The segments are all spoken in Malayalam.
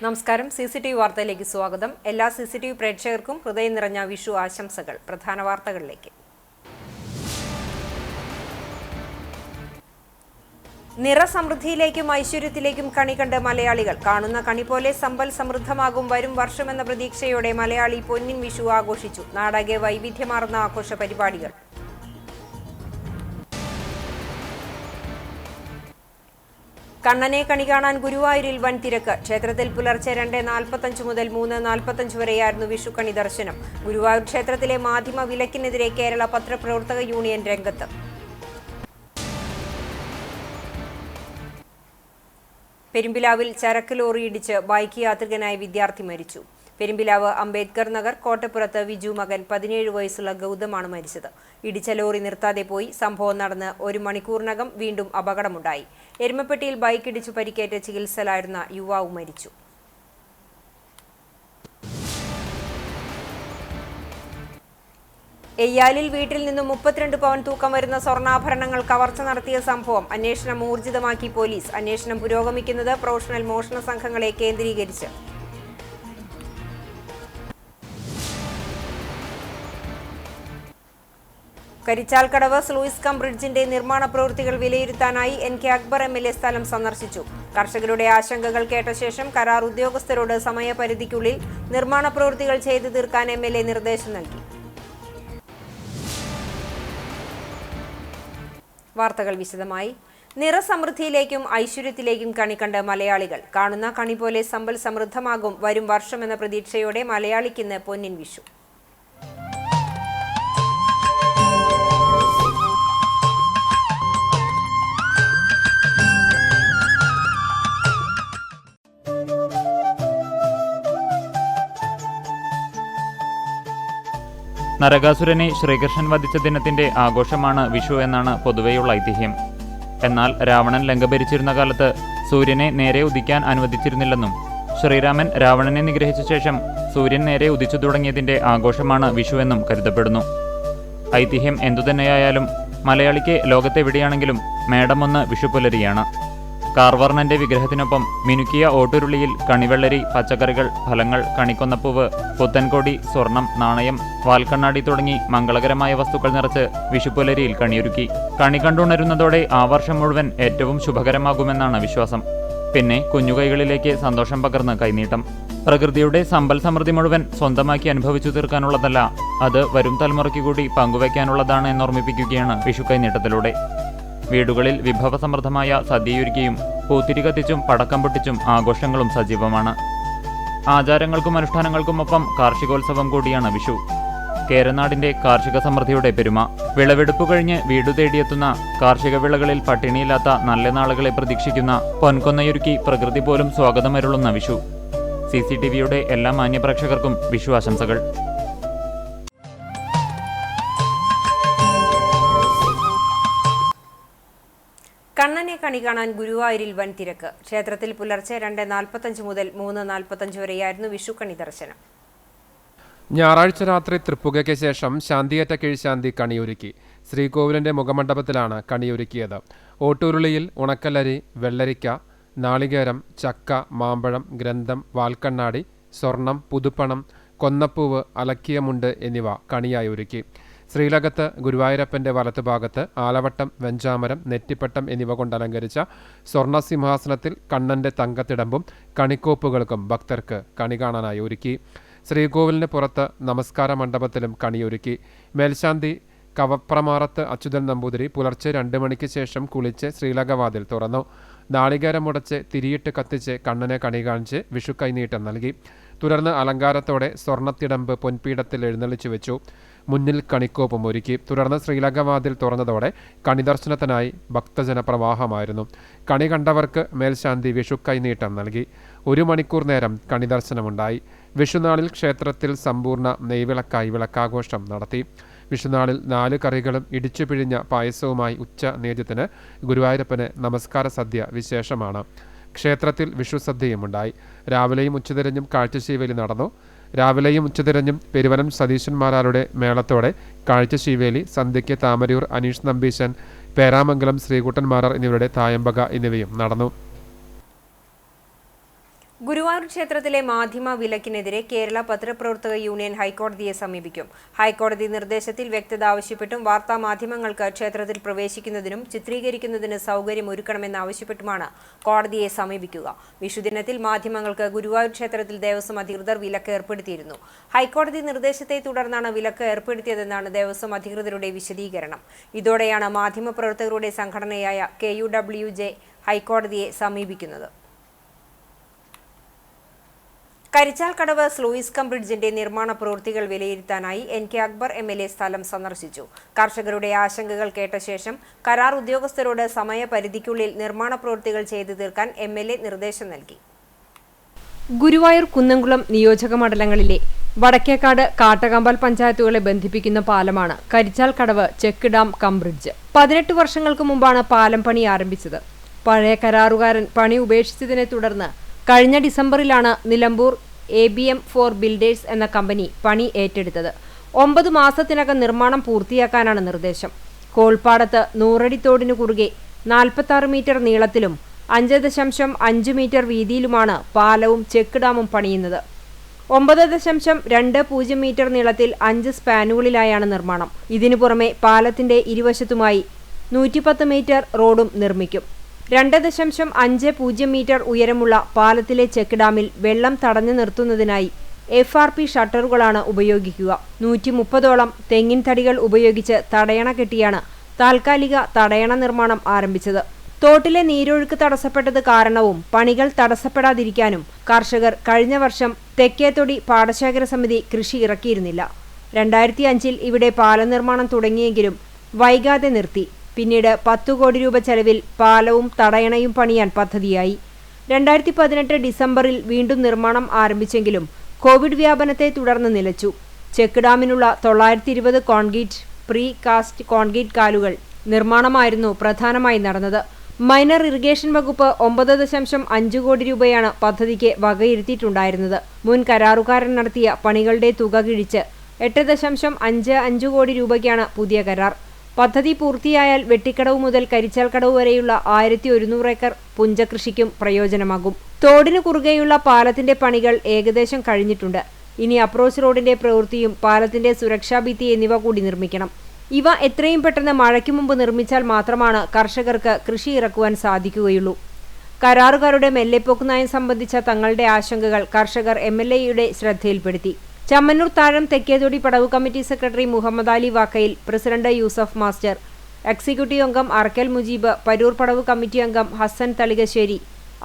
നമസ്കാരം. CCTV വാർത്തയിലേക്ക് സ്വാഗതം. എല്ലാ CCTV പ്രേക്ഷകർക്കും ഹൃദയം നിറഞ്ഞ വിഷു ആശംസകൾ. പ്രധാന വാർത്തകളിലേക്ക്. നിറസമൃദ്ധിയിലേക്കും ഐശ്വര്യത്തിലേക്കും കണി കണ്ട് മലയാളികൾ. കാണുന്ന കണി പോലെ സമ്പൽ സമൃദ്ധമാകും വരും വർഷമെന്ന പ്രതീക്ഷയോടെ മലയാളി പൊന്നിൻ വിഷു ആഘോഷിച്ചു. നാടകീയ വൈവിധ്യമാർന്ന ആഘോഷ പരിപാടികൾ. കണ്ണനെ കണി കാണാൻ ഗുരുവായൂരിൽ വൻ തിരക്ക്. ക്ഷേത്രത്തിൽ പുലർച്ചെ 2:45 മുതൽ 3:45 വരെയായിരുന്നു വിഷുക്കണി ദർശനം. ഗുരുവായൂർ ക്ഷേത്രത്തിലെ മാധ്യമ വിലക്കിനെതിരെ കേരള പത്രപ്രവർത്തക യൂണിയൻ രംഗത്ത്. പെരുമ്പിലാവിൽ ചരക്ക് ലോറി ഇടിച്ച് ബൈക്ക് യാത്രികനായ വിദ്യാർത്ഥി മരിച്ചു. പെരുമ്പിലാവ് അംബേദ്കർ നഗർ കോട്ടപ്പുറത്ത് വിജു മകൻ 17 വയസ്സുള്ള ഗൗതമാണ് മരിച്ചത്. ഇടിച്ച ലോറി നിർത്താതെ പോയി. സംഭവം നടന്ന് 1 മണിക്കൂറിനകം വീണ്ടും അപകടമുണ്ടായി. എരുമപ്പെട്ടിയിൽ ബൈക്ക് ഇടിച്ചു പരിക്കേറ്റ് ചികിത്സയിലായിരുന്ന യുവാവ് മരിച്ചു. എയ്യാലിൽ വീട്ടിൽ നിന്നും 32 പവൻ തൂക്കം വരുന്ന സ്വർണ്ണാഭരണങ്ങൾ കവർച്ച നടത്തിയ സംഭവം അന്വേഷണം ഊർജിതമാക്കി പോലീസ്. അന്വേഷണം പുരോഗമിക്കുന്നത് പ്രൊഫഷണൽ മോഷണ സംഘങ്ങളെ കേന്ദ്രീകരിച്ച്. കരിച്ചാൽക്കടവ് സ്ലൂയിസ് ബ്രിഡ്ജിന്റെ നിർമ്മാണ പ്രവൃത്തികൾ വിലയിരുത്താനായി NK അക്ബർ MLA സ്ഥലം സന്ദർശിച്ചു. കർഷകരുടെ ആശങ്കകൾ കേട്ട ശേഷം കരാർ ഉദ്യോഗസ്ഥരോട് സമയപരിധിക്കുള്ളിൽ നിർമ്മാണ പ്രവൃത്തികൾ ചെയ്തു തീർക്കാൻ MLA നിർദ്ദേശം നൽകി. വാർത്തകൾ വിശദമായി. നിറസമൃദ്ധിയിലേക്കും ഐശ്വര്യത്തിലേക്കും കണി കണ്ട് മലയാളികൾ. കാണുന്ന കണി പോലെ സമ്പൽ സമൃദ്ധമാകും വരും വർഷമെന്ന പ്രതീക്ഷയോടെ മലയാളിക്കിന്ന് പൊന്നിൻ വിഷു. നരകാസുരനെ ശ്രീകൃഷ്ണൻ വധിച്ച ദിനത്തിന്റെ ആഘോഷമാണ് വിഷു എന്നാണ് പൊതുവെയുള്ള ഐതിഹ്യം. എന്നാൽ രാവണൻ ലങ്കഭരിച്ചിരുന്ന കാലത്ത് സൂര്യനെ നേരെ ഉദിക്കാൻ അനുവദിച്ചിരുന്നില്ലെന്നും ശ്രീരാമൻ രാവണനെ നിഗ്രഹിച്ച ശേഷം സൂര്യൻ നേരെ ഉദിച്ചു തുടങ്ങിയതിന്റെ ആഘോഷമാണ് വിഷുവെന്നും കരുതപ്പെടുന്നു. ഐതിഹ്യം എന്തുതന്നെയായാലും മലയാളിക്ക് ലോകത്തെവിടെയാണെങ്കിലും മേടമൊന്ന് വിഷുപുലരിയാണ്. കാർവർണന്റെ വിഗ്രഹത്തിനൊപ്പം മിനുക്കിയ ഓട്ടുരുളിയിൽ കണിവെള്ളരി, പച്ചക്കറികൾ, ഫലങ്ങൾ, കണിക്കൊന്നപ്പൂവ്, പുത്തൻകൊടി, സ്വർണം, നാണയം, വാൽക്കണ്ണാടി തുടങ്ങി മംഗളകരമായ വസ്തുക്കൾ നിറച്ച് വിഷുപുലരിയിൽ കണിയൊരുക്കി. കണി കണ്ടുണരുന്നതോടെ ആ വർഷം മുഴുവൻ ഏറ്റവും ശുഭകരമാകുമെന്നാണ് വിശ്വാസം. പിന്നെ കുഞ്ഞുകൈകളിലേക്ക് സന്തോഷം പകർന്ന് കൈനീട്ടം. പ്രകൃതിയുടെ സമ്പൽ സമൃദ്ധി മുഴുവൻ സ്വന്തമാക്കി അനുഭവിച്ചു തീർക്കാനുള്ളതല്ല, അത് വരും തലമുറയ്ക്ക് കൂടി പങ്കുവയ്ക്കാനുള്ളതാണ് എന്നോർമ്മിപ്പിക്കുകയാണ് വിഷു കൈനീട്ടത്തിലൂടെ. വീടുകളിൽ വിഭവസമൃദ്ധമായ സദ്യയൊരുക്കിയും പൂത്തിരി കത്തിച്ചും പടക്കം പൊട്ടിച്ചും ആഘോഷങ്ങളും സജീവമാണ്. ആചാരങ്ങൾക്കും അനുഷ്ഠാനങ്ങൾക്കുമൊപ്പം കാർഷികോത്സവം കൂടിയാണ് വിഷു. കേരനാടിന്റെ കാർഷിക സമൃദ്ധിയുടെ പെരുമ. വിളവെടുപ്പ് കഴിഞ്ഞ് വീടു തേടിയെത്തുന്ന കാർഷിക വിളകളിൽ പട്ടിണിയില്ലാത്ത നല്ല നാളുകളെ പ്രതീക്ഷിക്കുന്ന പൊൻകൊന്നയൊരുക്കി പ്രകൃതി പോലും സ്വാഗതമരുളുന്ന വിഷു. CCTVയുടെ എല്ലാ മാന്യപ്രേക്ഷകർക്കും വിഷു ആശംസകൾ. കണ്ണനെ കണി കാണാൻ ഗുരുവായൂരിൽ വൻ തിരക്ക്. ക്ഷേത്രത്തിൽ പുലർച്ചെ 2:45 മുതൽ 3:45 വരെയായിരുന്നു വിഷുക്കണി ദർശനം. ഞായറാഴ്ച രാത്രി തൃപ്പുകയ്ക്ക് ശേഷം ശാന്തിയേറ്റ കീഴ്ശാന്തി കണിയൊരുക്കി. ശ്രീകോവിലിന്റെ മുഖമണ്ഡപത്തിലാണ് കണിയൊരുക്കിയത്. ഓട്ടുരുളിയിൽ ഉണക്കലരി, വെള്ളരിക്ക, നാളികേരം, ചക്ക, മാമ്പഴം, ഗ്രന്ഥം, വാൽക്കണ്ണാടി, സ്വർണം, പുതുപ്പണം, കൊന്നപ്പൂവ്, അലക്കിയ മുണ്ട് എന്നിവ കണിയായി ഒരുക്കി. ശ്രീലകത്ത് ഗുരുവായൂരപ്പന്റെ വലത്തുഭാഗത്ത് ആലവട്ടം, വെഞ്ചാമരം, നെറ്റിപ്പട്ടം എന്നിവ കൊണ്ട് അലങ്കരിച്ച സ്വർണ്ണസിംഹാസനത്തിൽ കണ്ണന്റെ തങ്കത്തിടമ്പും കണിക്കോപ്പുകൾക്കും ഭക്തർക്ക് കണി കാണാനായി ഒരുക്കി. ശ്രീകോവിലിന് പുറത്ത് നമസ്കാര മണ്ഡപത്തിലും കണിയൊരുക്കി. മേൽശാന്തി കവപ്രമാറത്ത് അച്യുതൻ നമ്പൂതിരി പുലർച്ചെ 2 മണിക്ക് ശേഷം കുളിച്ച് ശ്രീലകവാതിൽ തുറന്നു. നാളികേരം മുടച്ച് തിരിയിട്ട് കത്തിച്ച് കണ്ണനെ കണി കാണിച്ച് വിഷു കൈനീട്ടം നൽകി. തുടർന്ന് അലങ്കാരത്തോടെ സ്വർണ്ണത്തിടമ്പ് പൊൻപീഠത്തിൽ എഴുന്നള്ളിച്ചു വെച്ചു. മുന്നിൽ കണിക്കോപ്പും ഒരുക്കി. തുടർന്ന് ശ്രീലകവാതിൽ തുറന്നതോടെ കണിദർശനത്തിനായി ഭക്തജനപ്രവാഹമായിരുന്നു. കണി കണ്ടവർക്ക് മേൽശാന്തി വിഷു കൈനീട്ടം നൽകി. 1 മണിക്കൂർ നേരം കണിദർശനമുണ്ടായി. വിഷുനാളിൽ ക്ഷേത്രത്തിൽ സമ്പൂർണ്ണ നെയ്വിളക്കായി വിളക്കാഘോഷം നടത്തി. വിഷുനാളിൽ 4 കറികളും ഇടിച്ചു പിഴിഞ്ഞ പായസവുമായി ഉച്ച നേദ്യത്തിന് ഗുരുവായൂരപ്പന് നമസ്കാര സദ്യ വിശേഷമാണ്. ക്ഷേത്രത്തിൽ വിഷുസദ്യയുമുണ്ടായി. രാവിലെയും ഉച്ചതിരിഞ്ഞും കാഴ്ചശീവേലി നടന്നു. രാവിലെയും ഉച്ചതിരിഞ്ഞും പെരുവനം സതീശന്മാരാരുടെ മേളത്തോടെ കാഴ്ചശീവേലി, സന്ധ്യയ്ക്ക് താമരയൂർ അനീഷ് നമ്പീശൻ, പേരാമംഗലം ശ്രീകുട്ടൻ മാരാർ എന്നിവരുടെ തായമ്പക എന്നിവയും നടന്നു. ഗുരുവായൂർ ക്ഷേത്രത്തിലെ മാധ്യമ വിലക്കിനെതിരെ കേരള പത്രപ്രവർത്തക യൂണിയൻ ഹൈക്കോടതിയെ സമീപിക്കും. ഹൈക്കോടതി നിർദ്ദേശത്തിൽ വ്യക്തത ആവശ്യപ്പെട്ടും വാർത്താ മാധ്യമങ്ങൾക്ക് ക്ഷേത്രത്തിൽ പ്രവേശിക്കുന്നതിനും ചിത്രീകരിക്കുന്നതിന് സൗകര്യമൊരുക്കണമെന്നാവശ്യപ്പെട്ടുമാണ് കോടതിയെ സമീപിക്കുക. വിഷുദിനത്തിൽ മാധ്യമങ്ങൾക്ക് ഗുരുവായൂർ ക്ഷേത്രത്തിൽ ദേവസ്വം അധികൃതർ വിലക്ക് ഏർപ്പെടുത്തിയിരുന്നു. ഹൈക്കോടതി നിർദ്ദേശത്തെ തുടർന്നാണ് വിലക്ക് ഏർപ്പെടുത്തിയതെന്നാണ് ദേവസ്വം അധികൃതരുടെ വിശദീകരണം. ഇതോടെയാണ് മാധ്യമപ്രവർത്തകരുടെ സംഘടനയായ KUWJ ഹൈക്കോടതിയെ സമീപിക്കുന്നത്. കരിച്ചാൽക്കടവ് സ്ലൂയിസ് ബ്രിഡ്ജിന്റെ നിർമ്മാണ പ്രവൃത്തികൾ വിലയിരുത്താനായി NK അക്ബർ MLA സ്ഥലം സന്ദർശിച്ചു. കർഷകരുടെ ആശങ്കകൾ കേട്ട ശേഷം കരാർ ഉദ്യോഗസ്ഥരോട് സമയപരിധിക്കുള്ളിൽ നിർമ്മാണ പ്രവൃത്തികൾ ചെയ്തു തീർക്കാൻ MLA നിർദ്ദേശം നൽകി. ഗുരുവായൂർ കുന്നംകുളം നിയോജക മണ്ഡലങ്ങളിലെ വടക്കേക്കാട് കാട്ടകമ്പാൽ പഞ്ചായത്തുകളെ ബന്ധിപ്പിക്കുന്ന പാലമാണ് കരിച്ചാൽക്കടവ് ചെക്ക് ഡാം ബ്രിഡ്ജ്. 18 വർഷങ്ങൾക്ക് മുമ്പാണ് പാലം പണി ആരംഭിച്ചത്. പഴയ കരാറുകാരൻ പണി ഉപേക്ഷിച്ചതിനെ തുടർന്ന് കഴിഞ്ഞ ഡിസംബറിലാണ് നിലമ്പൂർ ABM4 ബിൽഡേഴ്സ് എന്ന കമ്പനി പണി ഏറ്റെടുത്തത്. 9 മാസത്തിനകം നിർമ്മാണം പൂർത്തിയാക്കാനാണ് നിർദ്ദേശം. കോൾപ്പാടത്ത് 100 അടി തോടിനു കുറുകെ 46 മീറ്റർ നീളത്തിലും 5.5 മീറ്റർ വീതിയിലുമാണ് പാലവും ചെക്ക് ഡാമും പണിയുന്നത്. 9.20 മീറ്റർ നീളത്തിൽ 5 സ്പാനുകളിലായാണ് നിർമ്മാണം. ഇതിനു പുറമെ പാലത്തിന്റെ ഇരുവശത്തുമായി 110 മീറ്റർ റോഡും നിർമ്മിക്കും. 2.50 മീറ്റർ ഉയരമുള്ള പാലത്തിലെ ചെക്ക് ഡാമിൽ വെള്ളം തടഞ്ഞു നിർത്തുന്നതിനായി FRP ഷട്ടറുകളാണ് ഉപയോഗിക്കുക. 130ഓളം തെങ്ങിൻ തടികൾ ഉപയോഗിച്ച് തടയണ കെട്ടിയാണ് താൽക്കാലിക തടയണ നിർമ്മാണം ആരംഭിച്ചത്. തോട്ടിലെ നീരൊഴുക്ക് തടസ്സപ്പെട്ടത് കാരണവും പണികൾ തടസ്സപ്പെടാതിരിക്കാനും കർഷകർ കഴിഞ്ഞ വർഷം തെക്കേത്തൊടി പാടശേഖര സമിതി കൃഷി ഇറക്കിയിരുന്നില്ല. 2005-ൽ ഇവിടെ പാലം നിർമ്മാണം തുടങ്ങിയെങ്കിലും വൈകാതെ നിർത്തി. പിന്നീട് 10 കോടി രൂപ ചെലവിൽ പാലവും തടയണയും പണിയാൻ പദ്ധതിയായി. 2018 ഡിസംബറിൽ വീണ്ടും നിർമ്മാണം ആരംഭിച്ചെങ്കിലും കോവിഡ് വ്യാപനത്തെ തുടർന്ന് നിലച്ചു. ചെക്ക് ഡാമിനുള്ള 920 കോൺക്രീറ്റ് പ്രീ കാസ്റ്റ് കോൺക്രീറ്റ് കാലുകൾ നിർമ്മാണമായിരുന്നു പ്രധാനമായി നടന്നത്. മൈനർ ഇറിഗേഷൻ വകുപ്പ് 9.5 കോടി രൂപയാണ് പദ്ധതിക്ക് വകയിരുത്തിയിട്ടുണ്ടായിരുന്നത്. മുൻ കരാറുകാരൻ നടത്തിയ പണികളുടെ തുക കിഴിച്ച് 8.55 കോടി രൂപയ്ക്കാണ് പുതിയ കരാർ. പദ്ധതി പൂർത്തിയായാൽ വെട്ടിക്കടവ് മുതൽ കരിച്ചാൽക്കടവ് വരെയുള്ള 1100 ഏക്കർ പുഞ്ചകൃഷിക്കും പ്രയോജനമാകും. തോടിനു കുറുകെയുള്ള പാലത്തിന്റെ പണികൾ ഏകദേശം കഴിഞ്ഞിട്ടുണ്ട്. ഇനി അപ്രോച്ച് റോഡിന്റെ പ്രവൃത്തിയും പാലത്തിന്റെ സുരക്ഷാ ഭിത്തി എന്നിവ കൂടി നിർമ്മിക്കണം. ഇവ എത്രയും പെട്ടെന്ന് മഴയ്ക്ക് മുമ്പ് നിർമ്മിച്ചാൽ മാത്രമാണ് കർഷകർക്ക് കൃഷി ഇറക്കുവാൻ സാധിക്കുകയുള്ളൂ. കരാറുകാരുടെ മെല്ലെപ്പോക്ക് നയം സംബന്ധിച്ച തങ്ങളുടെ ആശങ്കകൾ കർഷകർ MLAയുടെ ശ്രദ്ധയിൽപ്പെടുത്തി. ചമ്മന്നൂർ താഴം തെക്കേതൊടി പടവ് committee secretary Muhammad Ali Vakkayil, president Yusuf master, executive അംഗം അർക്കൽ മുജീബ്, പരൂർ പടവ് കമ്മിറ്റി അംഗം Hasan Thalikassery,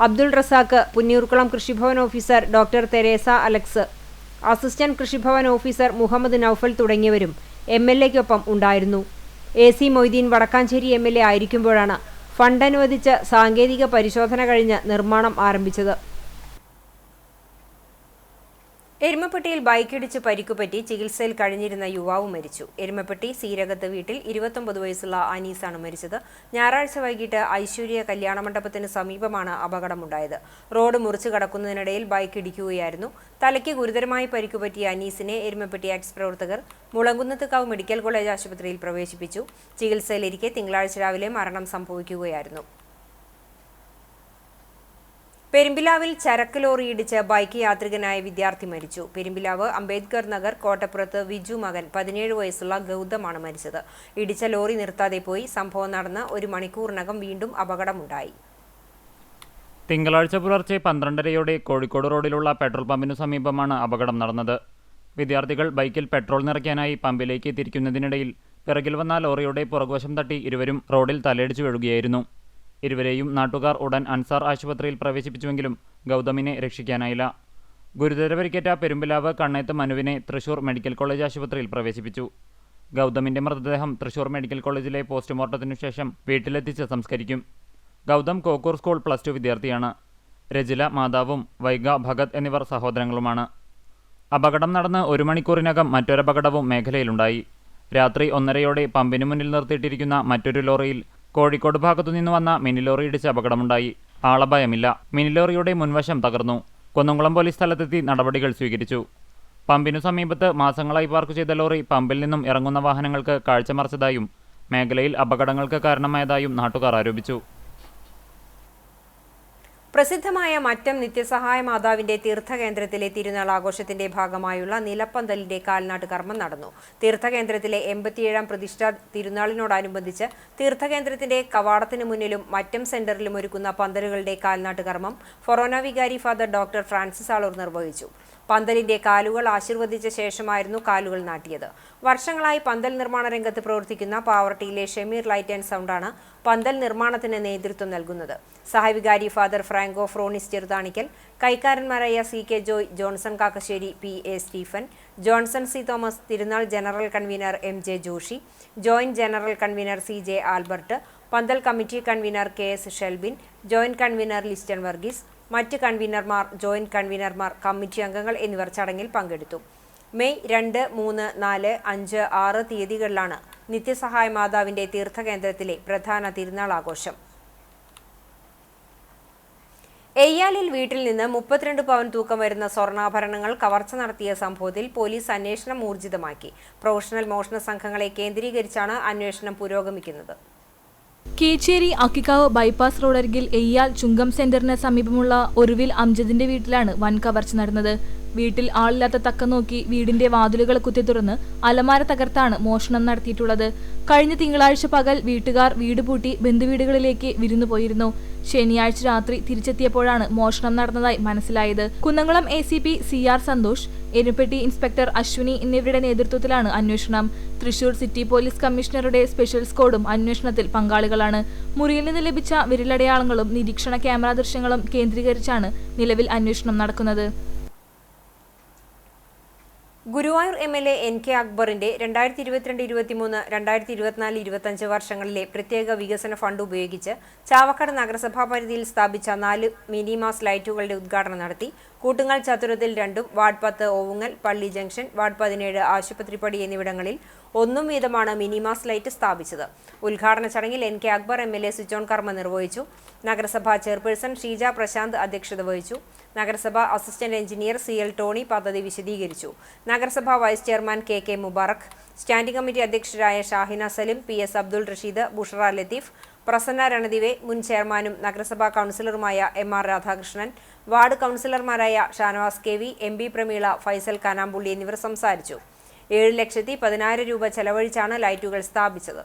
Abdul Razak, Punnurkulam Krishibhavan officer doctor Theresa Alex, assistant Krishibhavan officer Muhammad Noufal തുടങ്ങിയവരും MLAയ്ക്കൊപ്പം ഉണ്ടായിരുന്നു. AC മൊയ്തീൻ വടക്കാഞ്ചേരി MLA ആയിരിക്കുമ്പോഴാണ് ഫണ്ട് അനുവദിച്ച് സാങ്കേതിക പരിശോധന കഴിഞ്ഞ് നിർമ്മാണം ആരംഭിച്ചത്. എരുമപ്പെട്ടിയിൽ ബൈക്കിടിച്ച് പരിക്കുപറ്റി ചികിത്സയിൽ കഴിഞ്ഞിരുന്ന യുവാവ് മരിച്ചു. എരുമപ്പെട്ടി സീരകത്ത് വീട്ടിൽ 29 വയസ്സുള്ള അനീസാണ് മരിച്ചത്. ഞായറാഴ്ച വൈകിട്ട് ഐശ്വര്യ കല്യാണ മണ്ഡപത്തിന് സമീപമാണ് അപകടമുണ്ടായത്. റോഡ് മുറിച്ചു കടക്കുന്നതിനിടയിൽ ബൈക്ക് ഇടിക്കുകയായിരുന്നു. തലയ്ക്ക് ഗുരുതരമായി പരിക്കുപറ്റിയ അനീസിനെ എരുമപ്പെട്ടി എക്സ് പ്രവർത്തകർ മുളങ്കുന്നത്തുകാവ് മെഡിക്കൽ കോളേജ് ആശുപത്രിയിൽ പ്രവേശിപ്പിച്ചു. ചികിത്സയിലിരിക്കെ തിങ്കളാഴ്ച രാവിലെ മരണം സംഭവിക്കുകയായിരുന്നു. പെരുമ്പിലാവിൽ ചരക്ക് ലോറി ഇടിച്ച് ബൈക്ക് യാത്രികനായ വിദ്യാർത്ഥി മരിച്ചു. പെരുമ്പിലാവ് അംബേദ്കർ നഗർ കോട്ടപ്പുറത്ത് വിജു മകൻ 17 വയസ്സുള്ള ഗൗതമാണ് മരിച്ചത്. ഇടിച്ച ലോറി നിർത്താതെ പോയി. സംഭവം നടന്ന് 1 മണിക്കൂറിനകം വീണ്ടും അപകടമുണ്ടായി. തിങ്കളാഴ്ച പുലർച്ചെ 12:30 കോഴിക്കോട് റോഡിലുള്ള പെട്രോൾ പമ്പിനു സമീപമാണ് അപകടം നടന്നത്. വിദ്യാർത്ഥികൾ ബൈക്കിൽ പെട്രോൾ നിറയ്ക്കാനായി പമ്പിലേക്ക് തിരിക്കുന്നതിനിടയിൽ പിറകിൽ വന്ന ലോറിയുടെ പുറകുവശം തട്ടി ഇരുവരും റോഡിൽ തലയിടിച്ചു വീഴുകയായിരുന്നു. ഇരുവരെയും നാട്ടുകാർ ഉടൻ അൻസാർ ആശുപത്രിയിൽ പ്രവേശിപ്പിച്ചുവെങ്കിലും ഗൗതമിനെ രക്ഷിക്കാനായില്ല. ഗുരുതര പരിക്കേറ്റ പെരുമ്പിലാവ് കണ്ണേത്ത് മനുവിനെ തൃശൂർ മെഡിക്കൽ കോളേജ് ആശുപത്രിയിൽ പ്രവേശിപ്പിച്ചു. ഗൗതമിന്റെ മൃതദേഹം തൃശൂർ മെഡിക്കൽ കോളേജിലെ പോസ്റ്റ്മോർട്ടത്തിനു ശേഷം വീട്ടിലെത്തിച്ച് സംസ്കരിക്കും. ഗൗതം കോക്കൂർ സ്കൂൾ +2 വിദ്യാർത്ഥിയാണ്. രജില മാതാവും വൈഗ ഭഗത് എന്നിവർ സഹോദരങ്ങളുമാണ്. അപകടം നടന്ന് 1 മണിക്കൂറിനകം മറ്റൊരപകടവും മേഖലയിലുണ്ടായി. രാത്രി 1:30 പമ്പിനു മുന്നിൽ നിർത്തിയിട്ടിരിക്കുന്ന മറ്റൊരു ലോറിയിൽ കോഴിക്കോട് ഭാഗത്തുനിന്ന് വന്ന മിനി ലോറി ഇടിച്ച് അപകടമുണ്ടായി. ആളപായമില്ല. മിനി ലോറിയുടെ മുൻവശം തകർന്നു. കുന്നംകുളം പോലീസ് സ്ഥലത്തെത്തി നടപടികൾ സ്വീകരിച്ചു. പമ്പിനു സമീപത്ത് മാസങ്ങളായി പാർക്ക് ചെയ്ത ലോറി പമ്പിൽ നിന്നും ഇറങ്ങുന്ന വാഹനങ്ങൾക്ക് കാഴ്ചമറച്ചതായും മേഖലയിൽ അപകടങ്ങൾക്ക് കാരണമായതായും നാട്ടുകാർ ആരോപിച്ചു. പ്രസിദ്ധമായ മറ്റം നിത്യസഹായ മാതാവിന്റെ തീർത്ഥകേന്ദ്രത്തിലെ തിരുനാൾ ആഘോഷത്തിന്റെ ഭാഗമായുള്ള നിലപ്പന്തലിന്റെ കാൽനാട്ട് കർമ്മം നടന്നു. തീർത്ഥകേന്ദ്രത്തിലെ 87ാം പ്രതിഷ്ഠാ തിരുനാളിനോടനുബന്ധിച്ച് തീർത്ഥകേന്ദ്രത്തിന്റെ കവാടത്തിന് മുന്നിലും മറ്റം സെന്ററിലും ഒരുക്കുന്ന പന്തലുകളുടെ കാൽനാട്ട് കർമ്മം ഫൊറോന വികാരി ഫാദർ ഡോക്ടർ ഫ്രാൻസിസ് ആളൂർ നിർവഹിച്ചു. പന്തലിന്റെ കാലുകൾ ആശീർവദിച്ച ശേഷമായിരുന്നു കാലുകൾ നാട്ടിയത്. വർഷങ്ങളായി പന്തൽ നിർമ്മാണ രംഗത്ത് പ്രവർത്തിക്കുന്ന പാവർട്ടിയിലെ ഷെമീർ ലൈറ്റ് ആൻഡ് സൗണ്ടാണ് പന്തൽ നിർമ്മാണത്തിന് നേതൃത്വം നൽകുന്നത്. സഹവികാരി ഫാദർ ഫ്രാങ്കോ ഫ്രോണിസ് ചെറുതാണിക്കൽ, കൈക്കാരന്മാരായ CK Joy, Johnson Kakkassery, PA Stephen, Johnson C Thomas, തിരുനാൾ general convener MJ Joshy, joint general convener CJ Albert, പന്തൽ committee convener KS Shelbin, joint convener Liston Varghese, മറ്റ് കൺവീനർമാർ, ജോയിന്റ് കൺവീനർമാർ, കമ്മിറ്റി അംഗങ്ങൾ എന്നിവർ ചടങ്ങിൽ പങ്കെടുത്തു. മെയ് 2, 3, 4, 5, 6 തീയതികളിലാണ് നിത്യസഹായ മാതാവിന്റെ തീർത്ഥകേന്ദ്രത്തിലെ പ്രധാന തിരുനാൾ ആഘോഷം. എയ്യാലിൽ വീട്ടിൽ നിന്ന് 32 പവൻ തൂക്കം വരുന്ന സ്വർണ്ണാഭരണങ്ങൾ കവർച്ച നടത്തിയ സംഭവത്തിൽ പോലീസ് അന്വേഷണം ഊർജിതമാക്കി. പ്രൊഫഷണൽ മോഷണ സംഘങ്ങളെ കേന്ദ്രീകരിച്ചാണ് അന്വേഷണം പുരോഗമിക്കുന്നത്. കേച്ചേരി അക്കിക്കാവ് ബൈപ്പാസ് റോഡരികിൽ എയ്യാൽ ചുങ്കം സെന്ററിന് സമീപമുള്ള ഒരുവിൽ അംജദിന്റെ വീട്ടിലാണ് വൻ കവർച്ച നടന്നത്. വീട്ടിൽ ആളില്ലാത്ത തക്കം നോക്കി വീടിന്റെ വാതിലുകൾ കുത്തിത്തുറന്ന് അലമാര തകർത്താണ് മോഷണം നടത്തിയിട്ടുള്ളത്. കഴിഞ്ഞ തിങ്കളാഴ്ച പകൽ വീട്ടുകാർ വീട് പൂട്ടി ബന്ധുവീടുകളിലേക്ക് വിരുന്നുപോയിരുന്നു. ശനിയാഴ്ച രാത്രി തിരിച്ചെത്തിയപ്പോഴാണ് മോഷണം നടന്നതായി മനസ്സിലായത്. Kunnamkulam ACP CR Santhosh, Eruppetti inspector Ashwini എന്നിവരുടെ നേതൃത്വത്തിലാണ് അന്വേഷണം. തൃശൂർ സിറ്റി പോലീസ് കമ്മീഷണറുടെ സ്പെഷ്യൽ സ്ക്വാഡും അന്വേഷണത്തിൽ പങ്കാളികളാണ്. മുറിയിൽ നിന്ന് ലഭിച്ച വിരലടയാളങ്ങളും നിരീക്ഷണ ക്യാമറ ദൃശ്യങ്ങളും കേന്ദ്രീകരിച്ചാണ് നിലവിൽ അന്വേഷണം നടക്കുന്നത്. ഗുരുവായൂർ MLA NK അക്ബറിന്റെ 2022-23, 2024-25 വർഷങ്ങളിലെ പ്രത്യേക വികസന ഫണ്ട് ഉപയോഗിച്ച് ചാവക്കാട് നഗരസഭാ പരിധിയിൽ സ്ഥാപിച്ച 4 മിനിമാസ് ലൈറ്റുകളുടെ ഉദ്ഘാടനം നടത്തി. കൂട്ടുങ്ങൽ ചതുരത്തിൽ 2, വാർഡ് 10 ഓവുങ്ങൽ, പള്ളി ജംഗ്ഷൻ, വാർഡ് 17 ആശുപത്രിപ്പടി എന്നിവിടങ്ങളിൽ 1 വീതമാണ് മിനിമാസ് ലൈറ്റ് സ്ഥാപിച്ചത്. ഉദ്ഘാടന ചടങ്ങിൽ NK Akbar MLA switch on കർമ്മം നിർവഹിച്ചു. നഗരസഭാ ചെയർപേഴ്സൺ ഷീജ പ്രശാന്ത് അധ്യക്ഷത വഹിച്ചു. നഗരസഭാ അസിസ്റ്റന്റ് എഞ്ചിനീയർ CL ടോണി പദ്ധതി വിശദീകരിച്ചു. നഗരസഭാ vice chairman KK Mubarak, standing committee അധ്യക്ഷരായ ഷാഹിന സലിം, PS അബ്ദുൾ റഷീദ്, ബുഷറ ലത്തീഫ്, പ്രസന്ന രണദിവെ, മുൻ ചെയർമാനും നഗരസഭാ കൗൺസിലറുമായ MR രാധാകൃഷ്ണൻ, വാർഡ് കൗൺസിലർമാരായ ഷാനവാസ് KV, MB പ്രമീള, ഫൈസൽ കാനാമ്പുള്ളി എന്നിവർ സംസാരിച്ചു. 7,10,000 രൂപ ചെലവഴിച്ചാണ് ലൈറ്റുകൾ സ്ഥാപിച്ചത്.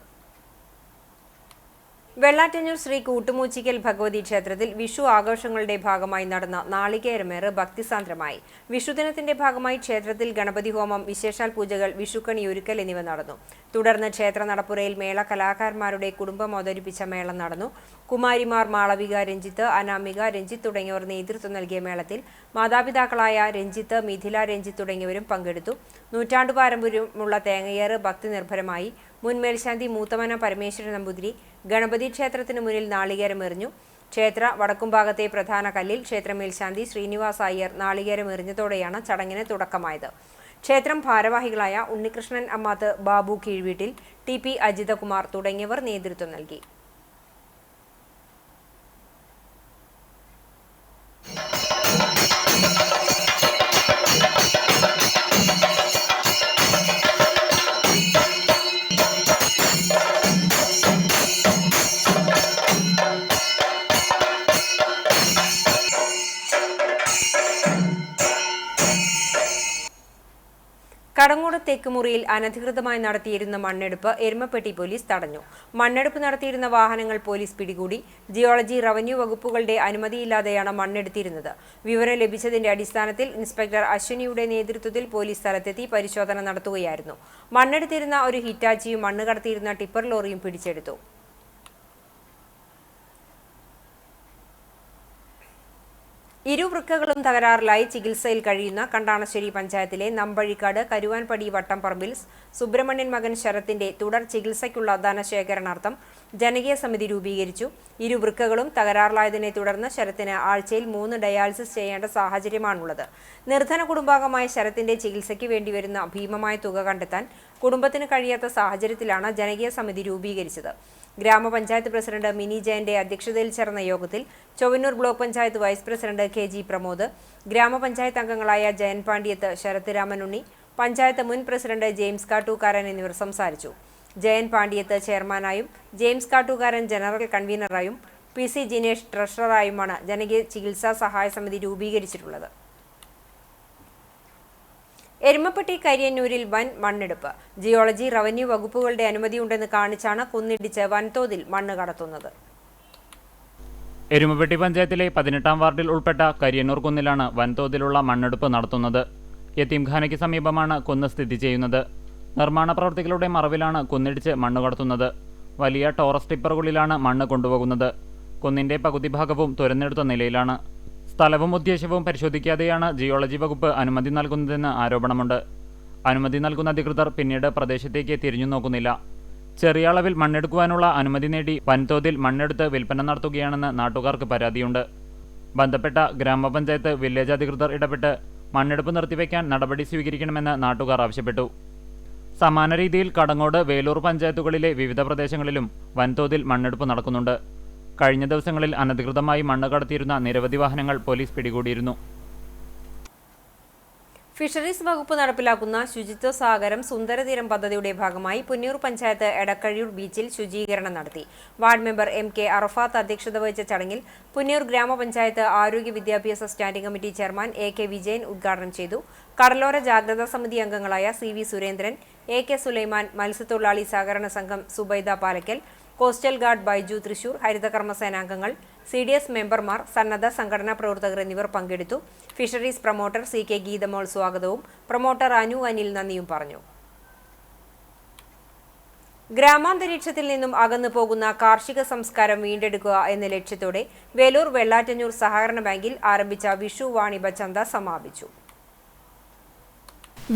വെള്ളാറ്റഞ്ഞൂർ ശ്രീ കൂട്ടുമൂച്ചിക്കൽ ഭഗവതി ക്ഷേത്രത്തിൽ വിഷു ആഘോഷങ്ങളുടെ ഭാഗമായി നടന്ന നാളികേരമേറ് ഭക്തിസാന്ദ്രമായി. വിഷുദിനത്തിന്റെ ഭാഗമായി ക്ഷേത്രത്തിൽ ഗണപതി ഹോമം, വിശേഷാൽ പൂജകൾ, വിഷുക്കണി ഒരുക്കൽ എന്നിവ നടന്നു. തുടർന്ന് ക്ഷേത്ര നടപ്പുരയിൽ മേള കലാകാരന്മാരുടെ കുടുംബം അവതരിപ്പിച്ച മേളം നടന്നു. കുമാരിമാർ മാളവിക, രഞ്ജിത്ത്, അനാമിക, രഞ്ജിത്ത് തുടങ്ങിയവർ നേതൃത്വം നൽകിയ മേളത്തിൽ മാതാപിതാക്കളായ രഞ്ജിത്ത്, മിഥില, രഞ്ജിത്ത് തുടങ്ങിയവരും പങ്കെടുത്തു. നൂറ്റാണ്ടു പാരമ്പര്യമുള്ള തേങ്ങയേറ് ഭക്തി നിർഭരമായി. മുൻ മേൽശാന്തി മൂത്തമന പരമേശ്വരൻ നമ്പൂതിരി ഗണപതി ക്ഷേത്രത്തിന് മുന്നിൽ നാളികേരമെറിഞ്ഞു. ക്ഷേത്ര വടക്കുംഭാഗത്തെ പ്രധാന കല്ലിൽ ക്ഷേത്ര മേൽശാന്തി ശ്രീനിവാസ് അയ്യർ നാളികേരമെറിഞ്ഞതോടെയാണ് ചടങ്ങിന് തുടക്കമായത്. ക്ഷേത്രം ഭാരവാഹികളായ ഉണ്ണികൃഷ്ണൻ അമ്മാത്ത്, ബാബു കീഴ്വീട്ടിൽ, TP അജിതകുമാർ തുടങ്ങിയവർ നേതൃത്വം നൽകി. കടങ്ങോട് തെക്കുമുറിയിൽ അനധികൃതമായി നടത്തിയിരുന്ന മണ്ണെടുപ്പ് എരുമപ്പെട്ടി പോലീസ് തടഞ്ഞു. മണ്ണെടുപ്പ് നടത്തിയിരുന്ന വാഹനങ്ങൾ പോലീസ് പിടികൂടി. ജിയോളജി, റവന്യൂ വകുപ്പുകളുടെ അനുമതിയില്ലാതെയാണ് മണ്ണെടുത്തിരുന്നത്. വിവരം ലഭിച്ചതിന്റെ അടിസ്ഥാനത്തിൽ ഇൻസ്പെക്ടർ അശ്വിനിയുടെ നേതൃത്വത്തിൽ പോലീസ് സ്ഥലത്തെത്തി പരിശോധന നടത്തുകയായിരുന്നു. മണ്ണെടുത്തിരുന്ന ഒരു ഹിറ്റാച്ചിയും മണ്ണ് കടത്തിയിരുന്ന ടിപ്പർ ലോറിയും പിടിച്ചെടുത്തു. ഇരുവൃക്കകളും തകരാറിലായി ചികിത്സയിൽ കഴിയുന്ന കണ്ടാണശ്ശേരി പഞ്ചായത്തിലെ നമ്പഴിക്കാട് കരുവാൻപടി വട്ടംപറമ്പിൽ സുബ്രഹ്മണ്യൻ മകൻ ശരത്തിന്റെ തുടർ ചികിത്സയ്ക്കുള്ള ധനശേഖരണാർത്ഥം ജനകീയ സമിതി രൂപീകരിച്ചു. ഇരുവൃക്കകളും തകരാറിലായതിനെ തുടർന്ന് ശരത്തിന് ആഴ്ചയിൽ 3 ഡയാലിസിസ് ചെയ്യേണ്ട സാഹചര്യമാണുള്ളത്. നിർധന കുടുംബാംഗമായ ശരത്തിന്റെ ചികിത്സയ്ക്ക് വേണ്ടിവരുന്ന ഭീമമായ തുക കണ്ടെത്താൻ കുടുംബത്തിന് കഴിയാത്ത സാഹചര്യത്തിലാണ് ജനകീയ സമിതി രൂപീകരിച്ചത്. ഗ്രാമപഞ്ചായത്ത് പ്രസിഡന്റ് മിനി ജയന്റെ അധ്യക്ഷതയിൽ ചേർന്ന യോഗത്തിൽ Chowwannur block panchayat vice president KG Pramod, ഗ്രാമപഞ്ചായത്ത് അംഗങ്ങളായ ജയൻ പാണ്ഡ്യത്ത്, ശരത് രാമനുണ്ണി, പഞ്ചായത്ത് മുൻ പ്രസിഡന്റ് ജെയിംസ് കാട്ടൂക്കാരൻ എന്നിവർ സംസാരിച്ചു. ജയൻ പാണ്ഡ്യത്ത് ചെയർമാനായും ജെയിംസ് കാട്ടൂക്കാരൻ ജനറൽ കൺവീനറായും PC ജിനേഷ് ട്രഷററായുമാണ് ജനകീയ ചികിത്സാ സഹായ സമിതി രൂപീകരിച്ചിട്ടുള്ളത്. എരുമപ്പെട്ടി കരിയന്നൂരിൽ വൻ മണ്ണെടുപ്പ്. ജിയോളജി, റവന്യൂ വകുപ്പുകളുടെ അനുമതിയുണ്ടെന്ന് കാണിച്ചാണ് കുന്നിടിച്ച് വൻതോതിൽ മണ്ണ് കടത്തുന്നത്. എരുമപ്പെട്ടി പഞ്ചായത്തിലെ 18-ാം വാർഡിൽ ഉൾപ്പെട്ട കരിയന്നൂർ കുന്നിലാണ് വൻതോതിലുള്ള മണ്ണെടുപ്പ് നടത്തുന്നത്. യതീംഖാനയ്ക്ക് സമീപമാണ് കുന്ന് സ്ഥിതി ചെയ്യുന്നത്. നിർമ്മാണ പ്രവൃത്തികളുടെ മറവിലാണ് കുന്നിടിച്ച് മണ്ണ് കടത്തുന്നത്. വലിയ ടോറസ് ടിപ്പറുകളിലാണ് മണ്ണ് കൊണ്ടുപോകുന്നത്. കുന്നിന്റെ പകുതി ഭാഗവും തുരന്നെടുത്ത നിലയിലാണ്. സ്ഥലവും ഉദ്ദേശവും പരിശോധിക്കാതെയാണ് ജിയോളജി വകുപ്പ് അനുമതി നൽകുന്നതെന്ന് ആരോപണമുണ്ട്. അനുമതി നൽകുന്ന അധികൃതർ പിന്നീട് പ്രദേശത്തേക്ക് തിരിഞ്ഞു നോക്കുന്നില്ല. ചെറിയ അളവിൽ മണ്ണെടുക്കുവാനുള്ള അനുമതി നേടി വൻതോതിൽ മണ്ണെടുത്ത് വിൽപ്പന നടത്തുകയാണെന്ന് നാട്ടുകാർക്ക് പരാതിയുണ്ട്. ബന്ധപ്പെട്ട ഗ്രാമപഞ്ചായത്ത്, വില്ലേജ് അധികൃതർ ഇടപെട്ട് മണ്ണെടുപ്പ് നിർത്തിവെക്കാൻ നടപടി സ്വീകരിക്കണമെന്ന് നാട്ടുകാർ ആവശ്യപ്പെട്ടു. സമാന രീതിയിൽ കടങ്ങോട്, വേലൂർ പഞ്ചായത്തുകളിലെ വിവിധ പ്രദേശങ്ങളിലും വൻതോതിൽ മണ്ണെടുപ്പ് നടക്കുന്നുണ്ട്. കഴിഞ്ഞ ദിവസങ്ങളിൽ അനധികൃതമായി മണ്ണ് കടത്തിയിരുന്ന നിരവധി വാഹനങ്ങൾ പോലീസ് പിടികൂടിയിരുന്നു. ഫിഷറീസ് വകുപ്പ് നടപ്പിലാക്കുന്ന ശുചിത്വ സാഗരം സുന്ദരതീരം പദ്ധതിയുടെ ഭാഗമായി പുന്നൂർ പഞ്ചായത്ത് എടക്കഴിയൂർ ബീച്ചിൽ ശുചീകരണം നടത്തി. വാർഡ് മെമ്പർ MK അറഫാത്ത് അധ്യക്ഷത വഹിച്ച ചടങ്ങിൽ പുന്നൂർ ഗ്രാമപഞ്ചായത്ത് ആരോഗ്യ വിദ്യാഭ്യാസ standing committee chairman AK Vijayan ഉദ്ഘാടനം ചെയ്തു. കടലോര ജാഗ്രതാ സമിതി അംഗങ്ങളായ CV സുരേന്ദ്രൻ, AK സുലൈമാൻ, മത്സ്യത്തൊഴിലാളി സഹകരണ സംഘം സുബൈദ പാലക്കൽ, കോസ്റ്റൽ ഗാർഡ് ബൈജു തൃശൂർ, ഹരിതകർമ്മസേനാംഗങ്ങൾ, CDS മെമ്പർമാർ, സന്നദ്ധ സംഘടനാ പ്രവർത്തകർ എന്നിവർ പങ്കെടുത്തു. ഫിഷറീസ് പ്രൊമോട്ടർ CK ഗീതമോൾ സ്വാഗതവും പ്രൊമോട്ടർ അനു അനിൽ നന്ദിയും പറഞ്ഞു. ഗ്രാമാന്തരീക്ഷത്തിൽ നിന്നും അകന്നു പോകുന്ന കാർഷിക സംസ്കാരം വീണ്ടെടുക്കുക എന്ന ലക്ഷ്യത്തോടെ വേലൂർ വെള്ളാറ്റഞ്ഞൂർ സഹകരണ ബാങ്കിൽ ആരംഭിച്ച വിഷു വാണിഭ ചന്ത സമാപിച്ചു.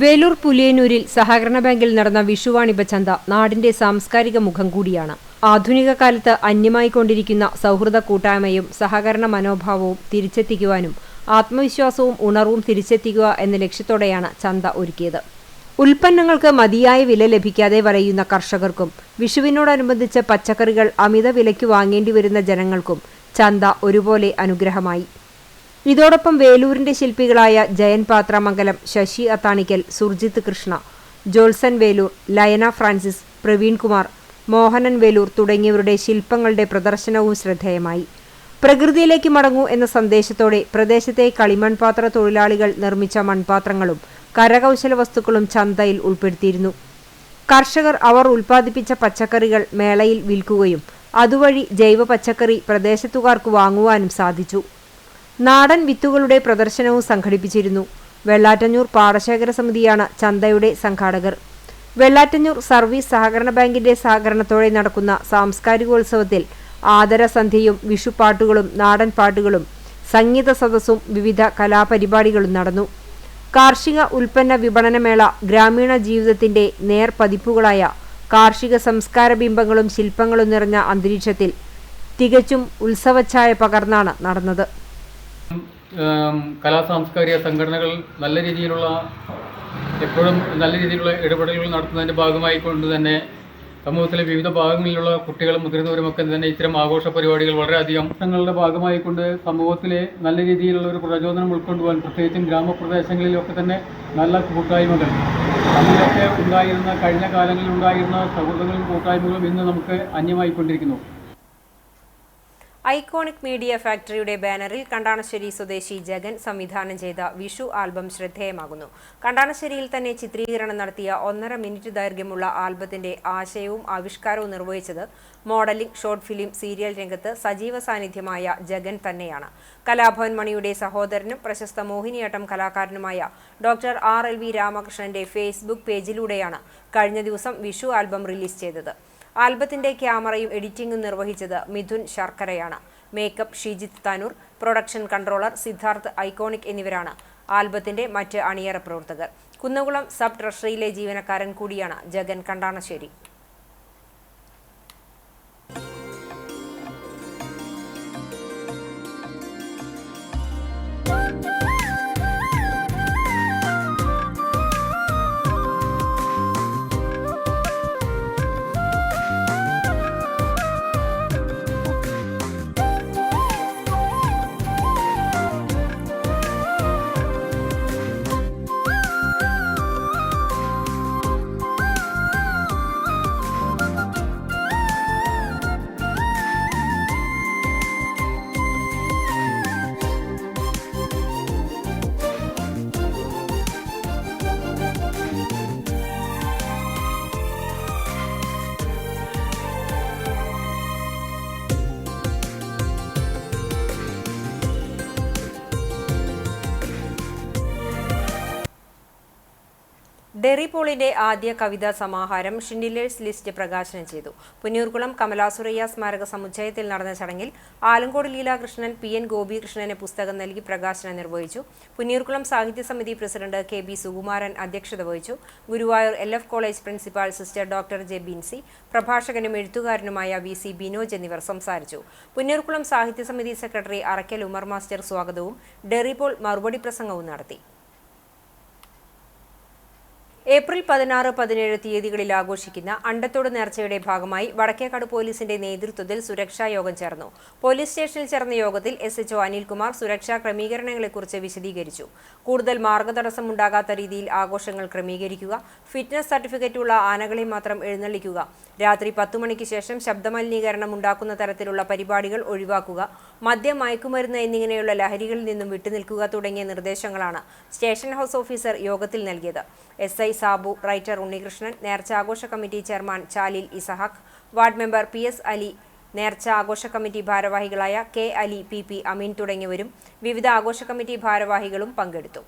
വേലൂർ പുലിയന്നൂരിൽ സഹകരണ ബാങ്കിൽ നടന്ന വിഷുവാണിഭ ചന്ത നാടിന്റെ സാംസ്കാരിക മുഖം കൂടിയാണ്. ആധുനിക കാലത്ത് അന്യമായിക്കൊണ്ടിരിക്കുന്ന സൗഹൃദ കൂട്ടായ്മയും സഹകരണ മനോഭാവവും തിരിച്ചെത്തിക്കുവാനും ആത്മവിശ്വാസവും ഉണർവും തിരിച്ചെത്തിക്കുക എന്ന ലക്ഷ്യത്തോടെയാണ് ചന്ത ഒരുക്കിയത്. ഉൽപ്പന്നങ്ങൾക്ക് മതിയായ വില ലഭിക്കാതെ വലയുന്ന കർഷകർക്കും വിഷുവിനോടനുബന്ധിച്ച് പച്ചക്കറികൾ അമിത വിലയ്ക്ക് വാങ്ങേണ്ടി വരുന്ന ജനങ്ങൾക്കും ചന്ത ഒരുപോലെ അനുഗ്രഹമായി. ഇതോടൊപ്പം വേലൂരിന്റെ ശില്പികളായ ജയൻ പാത്രാമംഗലം, ശശി അത്താണിക്കൽ, സുർജിത്ത് കൃഷ്ണ, ജോൾസൺ വേലൂർ, ലയന ഫ്രാൻസിസ്, പ്രവീൺ കുമാർ, മോഹനൻ വേലൂർ തുടങ്ങിയവരുടെ ശില്പങ്ങളുടെ പ്രദർശനവും ശ്രദ്ധേയമായി. പ്രകൃതിയിലേക്ക് മടങ്ങൂ എന്ന സന്ദേശത്തോടെ പ്രദേശത്തെ കളിമൺപാത്ര തൊഴിലാളികൾ നിർമ്മിച്ച മൺപാത്രങ്ങളും കരകൗശല വസ്തുക്കളും ചന്തയിൽ ഉൾപ്പെടുത്തിയിരുന്നു. കർഷകർ അവർ ഉൽപ്പാദിപ്പിച്ച പച്ചക്കറികൾ മേളയിൽ വിൽക്കുകയും അതുവഴി ജൈവ പച്ചക്കറി പ്രദേശത്തുകാർക്ക് വാങ്ങുവാനും സാധിച്ചു. നാടൻ വിത്തുകളുടെ പ്രദർശനവും സംഘടിപ്പിച്ചിരുന്നു. വെള്ളാറ്റഞ്ഞൂർ പാടശേഖര സമിതിയാണ് ചന്തയുടെ സംഘാടകർ. വെള്ളാറ്റഞ്ഞൂർ സർവീസ് സഹകരണ ബാങ്കിന്റെ സഹകരണത്തോടെ നടക്കുന്ന സാംസ്കാരികോത്സവത്തിൽ ആദരസന്ധ്യയും വിഷുപാട്ടുകളും നാടൻ പാട്ടുകളും സംഗീത സദസ്സും വിവിധ കലാപരിപാടികളും നടന്നു. കാർഷിക ഉൽപ്പന്ന വിപണനമേള ഗ്രാമീണ ജീവിതത്തിന്റെ നേർപതിപ്പുകളായ കാർഷിക സംസ്കാര ബിംബങ്ങളും ശില്പങ്ങളും നിറഞ്ഞ അന്തരീക്ഷത്തിൽ തികച്ചും ഉത്സവഛായ പകർന്നാണ് നടന്നത്. കലാസാംസ്കാരിക സംഘടനകൾ എപ്പോഴും നല്ല രീതിയിലുള്ള ഇടപെടലുകൾ നടത്തുന്നതിൻ്റെ ഭാഗമായി കൊണ്ട് തന്നെ സമൂഹത്തിലെ വിവിധ ഭാഗങ്ങളിലുള്ള കുട്ടികളും മുതിർന്നവരുമൊക്കെ തന്നെ ഇത്തരം ആഘോഷ പരിപാടികൾ വളരെയധികം വർഷങ്ങളുടെ ഭാഗമായിക്കൊണ്ട് സമൂഹത്തിലെ നല്ല രീതിയിലുള്ള ഒരു പ്രചോദനം ഉൾക്കൊണ്ടുപോകാൻ, പ്രത്യേകിച്ചും ഗ്രാമപ്രദേശങ്ങളിലൊക്കെ തന്നെ നല്ല കൂട്ടായ്മകൾ അതിലൊക്കെ ഉണ്ടായിരുന്ന കഴിഞ്ഞ കാലങ്ങളിൽ ഉണ്ടായിരുന്ന സൗഹൃദങ്ങളും കൂട്ടായ്മകളും ഇന്ന് നമുക്ക് അന്യമായിക്കൊണ്ടിരിക്കുന്നു. ഐക്കോണിക് മീഡിയ ഫാക്ടറിയുടെ ബാനറിൽ കണ്ടാണശ്ശേരി സ്വദേശി ജഗൻ സംവിധാനം ചെയ്ത വിഷു ആൽബം ശ്രദ്ധേയമാകുന്നു. കണ്ടാണശ്ശേരിയിൽ തന്നെ ചിത്രീകരണം നടത്തിയ 1.5 മിനിറ്റ് ദൈർഘ്യമുള്ള ആൽബത്തിന്റെ ആശയവും ആവിഷ്കാരവും നിർവഹിച്ചത് മോഡലിംഗ്, ഷോർട്ട് ഫിലിം, സീരിയൽ രംഗത്ത് സജീവ സാന്നിധ്യമായ ജഗൻ തന്നെയാണ്. കലാഭവൻ മണിയുടെ സഹോദരനും പ്രശസ്ത മോഹിനിയാട്ടം കലാകാരനുമായ ഡോക്ടർ RLV രാമകൃഷ്ണന്റെ ഫേസ്ബുക്ക് പേജിലൂടെയാണ് കഴിഞ്ഞ ദിവസം വിഷു ആൽബം റിലീസ് ചെയ്തത്. ആൽബത്തിന്റെ ക്യാമറയും എഡിറ്റിംഗും നിർവഹിച്ചത് മിഥുൻ ശർക്കരയാണ്. Makeup Shijith Tanur, production controller Siddharth iconic എന്നിവരാണ് ആൽബത്തിന്റെ മറ്റ് അണിയറ പ്രവർത്തകർ. കുന്നംകുളം സബ് ട്രഷറിയിലെ ജീവനക്കാരൻ കൂടിയാണ് ജഗൻ കണ്ടാണശ്ശേരി. ഡെറിപോളിന്റെ ആദ്യ കവിതാ സമാഹാരം ഷിൻഡിലേഴ്സ് ലിസ്റ്റ് പ്രകാശനം ചെയ്തു. പുന്നൂർകുളം കമലാസുരയ്യ സ്മാരക സമുച്ചയത്തിൽ നടന്ന ചടങ്ങിൽ ആലങ്കോട് ലീലാകൃഷ്ണൻ, PN ഗോപികൃഷ്ണന് പുസ്തകം നൽകി പ്രകാശനം നിർവഹിച്ചു. പുന്നൂർകുളം സാഹിത്യ സമിതി പ്രസിഡന്റ് KB സുകുമാരൻ അധ്യക്ഷത വഹിച്ചു. Guruvayur LF college principal sister doctor J. Binsy, പ്രഭാഷകനും എഴുത്തുകാരനുമായ VC ബിനോജ് എന്നിവർ സംസാരിച്ചു. പുന്നൂർകുളം സാഹിത്യ സമിതി സെക്രട്ടറി അറക്കൽ ഉമർ മാസ്റ്റർ സ്വാഗതവും ഡെറിപോൾ മറുപടി പ്രസംഗവും നടത്തി. ഏപ്രിൽ 16-17 തീയതികളിൽ ആഘോഷിക്കുന്ന അണ്ടത്തോട് നേർച്ചയുടെ ഭാഗമായി വടക്കേക്കാട് പോലീസിന്റെ നേതൃത്വത്തിൽ സുരക്ഷാ യോഗം ചേർന്നു. പോലീസ് സ്റ്റേഷനിൽ ചേർന്ന യോഗത്തിൽ SHO അനിൽകുമാർ സുരക്ഷാ ക്രമീകരണങ്ങളെക്കുറിച്ച് വിശദീകരിച്ചു. കൂടുതൽ മാർഗതടസ്സമുണ്ടാകാത്ത രീതിയിൽ ആഘോഷങ്ങൾ ക്രമീകരിക്കുക, ഫിറ്റ്നസ് സർട്ടിഫിക്കറ്റുള്ള ആനകളെ മാത്രം എഴുന്നള്ളിക്കുക, രാത്രി 10 മണിക്ക് ശേഷം ശബ്ദമലിനീകരണം ഉണ്ടാക്കുന്ന തരത്തിലുള്ള പരിപാടികൾ ഒഴിവാക്കുക, മദ്യം, മയക്കുമരുന്ന് എന്നിങ്ങനെയുള്ള ലഹരികളിൽ നിന്നും വിട്ടുനിൽക്കുക തുടങ്ങിയ നിർദ്ദേശങ്ങളാണ് സ്റ്റേഷൻ ഹൗസ് ഓഫീസർ യോഗത്തിൽ നൽകിയത്. SI സാബു, റൈറ്റർ ഉണ്ണികൃഷ്ണൻ, നേർച്ച ആഘോഷ committee chairman Chalil Isahaq, ward member PS Ali, നേർച്ച ആഘോഷ കമ്മിറ്റി ഭാരവാഹികളായ K അലി, PP അമീൻ തുടങ്ങിയവരും വിവിധ ആഘോഷ കമ്മിറ്റി ഭാരവാഹികളും പങ്കെടുത്തു.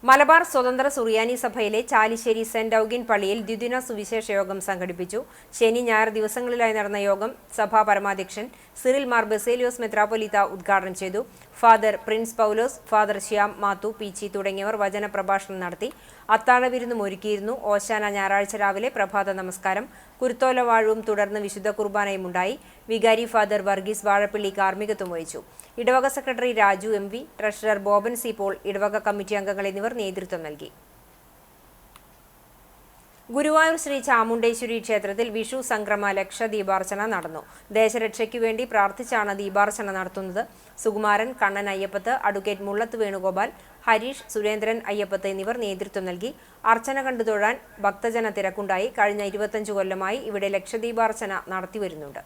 മലബാർ സ്വതന്ത്ര സുറിയാനി സഭയിലെ ചാലിശ്ശേരി സെന്റ് ഔഗിൻ പള്ളിയിൽ ദ്വിദിന സുവിശേഷ യോഗം സംഘടിപ്പിച്ചു. ശനി, ഞായർ ദിവസങ്ങളിലായി നടന്ന യോഗം സഭാ പരമാധ്യക്ഷൻ സിറിൽ മാർ ബസേലിയോസ് മെത്രാപ്പൊലീത്ത ഉദ്ഘാടനം ചെയ്തു. ഫാദർ പ്രിൻസ് പൗലോസ്, ഫാദർ ശ്യാം മാത്തു പീച്ചി തുടങ്ങിയവർ വചന പ്രഭാഷണം നടത്തി. അത്താഴവിരുന്നും ഒരുക്കിയിരുന്നു. ഓശാന ഞായറാഴ്ച രാവിലെ പ്രഭാത നമസ്കാരം, കുരുത്തോല വാഴവും തുടർന്ന് വിശുദ്ധ കുർബാനയും ഉണ്ടായി. വികാരി ഫാദർ വർഗീസ് വാഴപ്പള്ളി കാർമ്മികത്വം വഹിച്ചു. ഇടവക secretary Raju MV, treasurer Boban C Paul, ഇടവക കമ്മിറ്റി അംഗങ്ങൾ എന്നിവർ നേതൃത്വം നൽകി. ഗുരുവായൂർ ശ്രീ ചാമുണ്ടേശ്വരി ക്ഷേത്രത്തിൽ വിഷു സംക്രമ ലക്ഷദീപാർച്ചന നടന്നു. ദേശരക്ഷയ്ക്കു വേണ്ടി പ്രാർത്ഥിച്ചാണ് ദീപാർച്ചന നടത്തുന്നത്. സുകുമാരൻ, കണ്ണൻ അയ്യപ്പത്ത്, അഡ്വക്കേറ്റ് മുള്ളത്ത് വേണുഗോപാൽ, ഹരീഷ്, സുരേന്ദ്രൻ അയ്യപ്പത്ത് എന്നിവർ നേതൃത്വം നൽകി. അർച്ചന കണ്ടു തൊഴാൻ ഭക്തജന തിരക്കുണ്ടായി. കഴിഞ്ഞ 25 കൊല്ലമായി ഇവിടെ ലക്ഷദീപാർച്ചന നടത്തിവരുന്നുണ്ട്.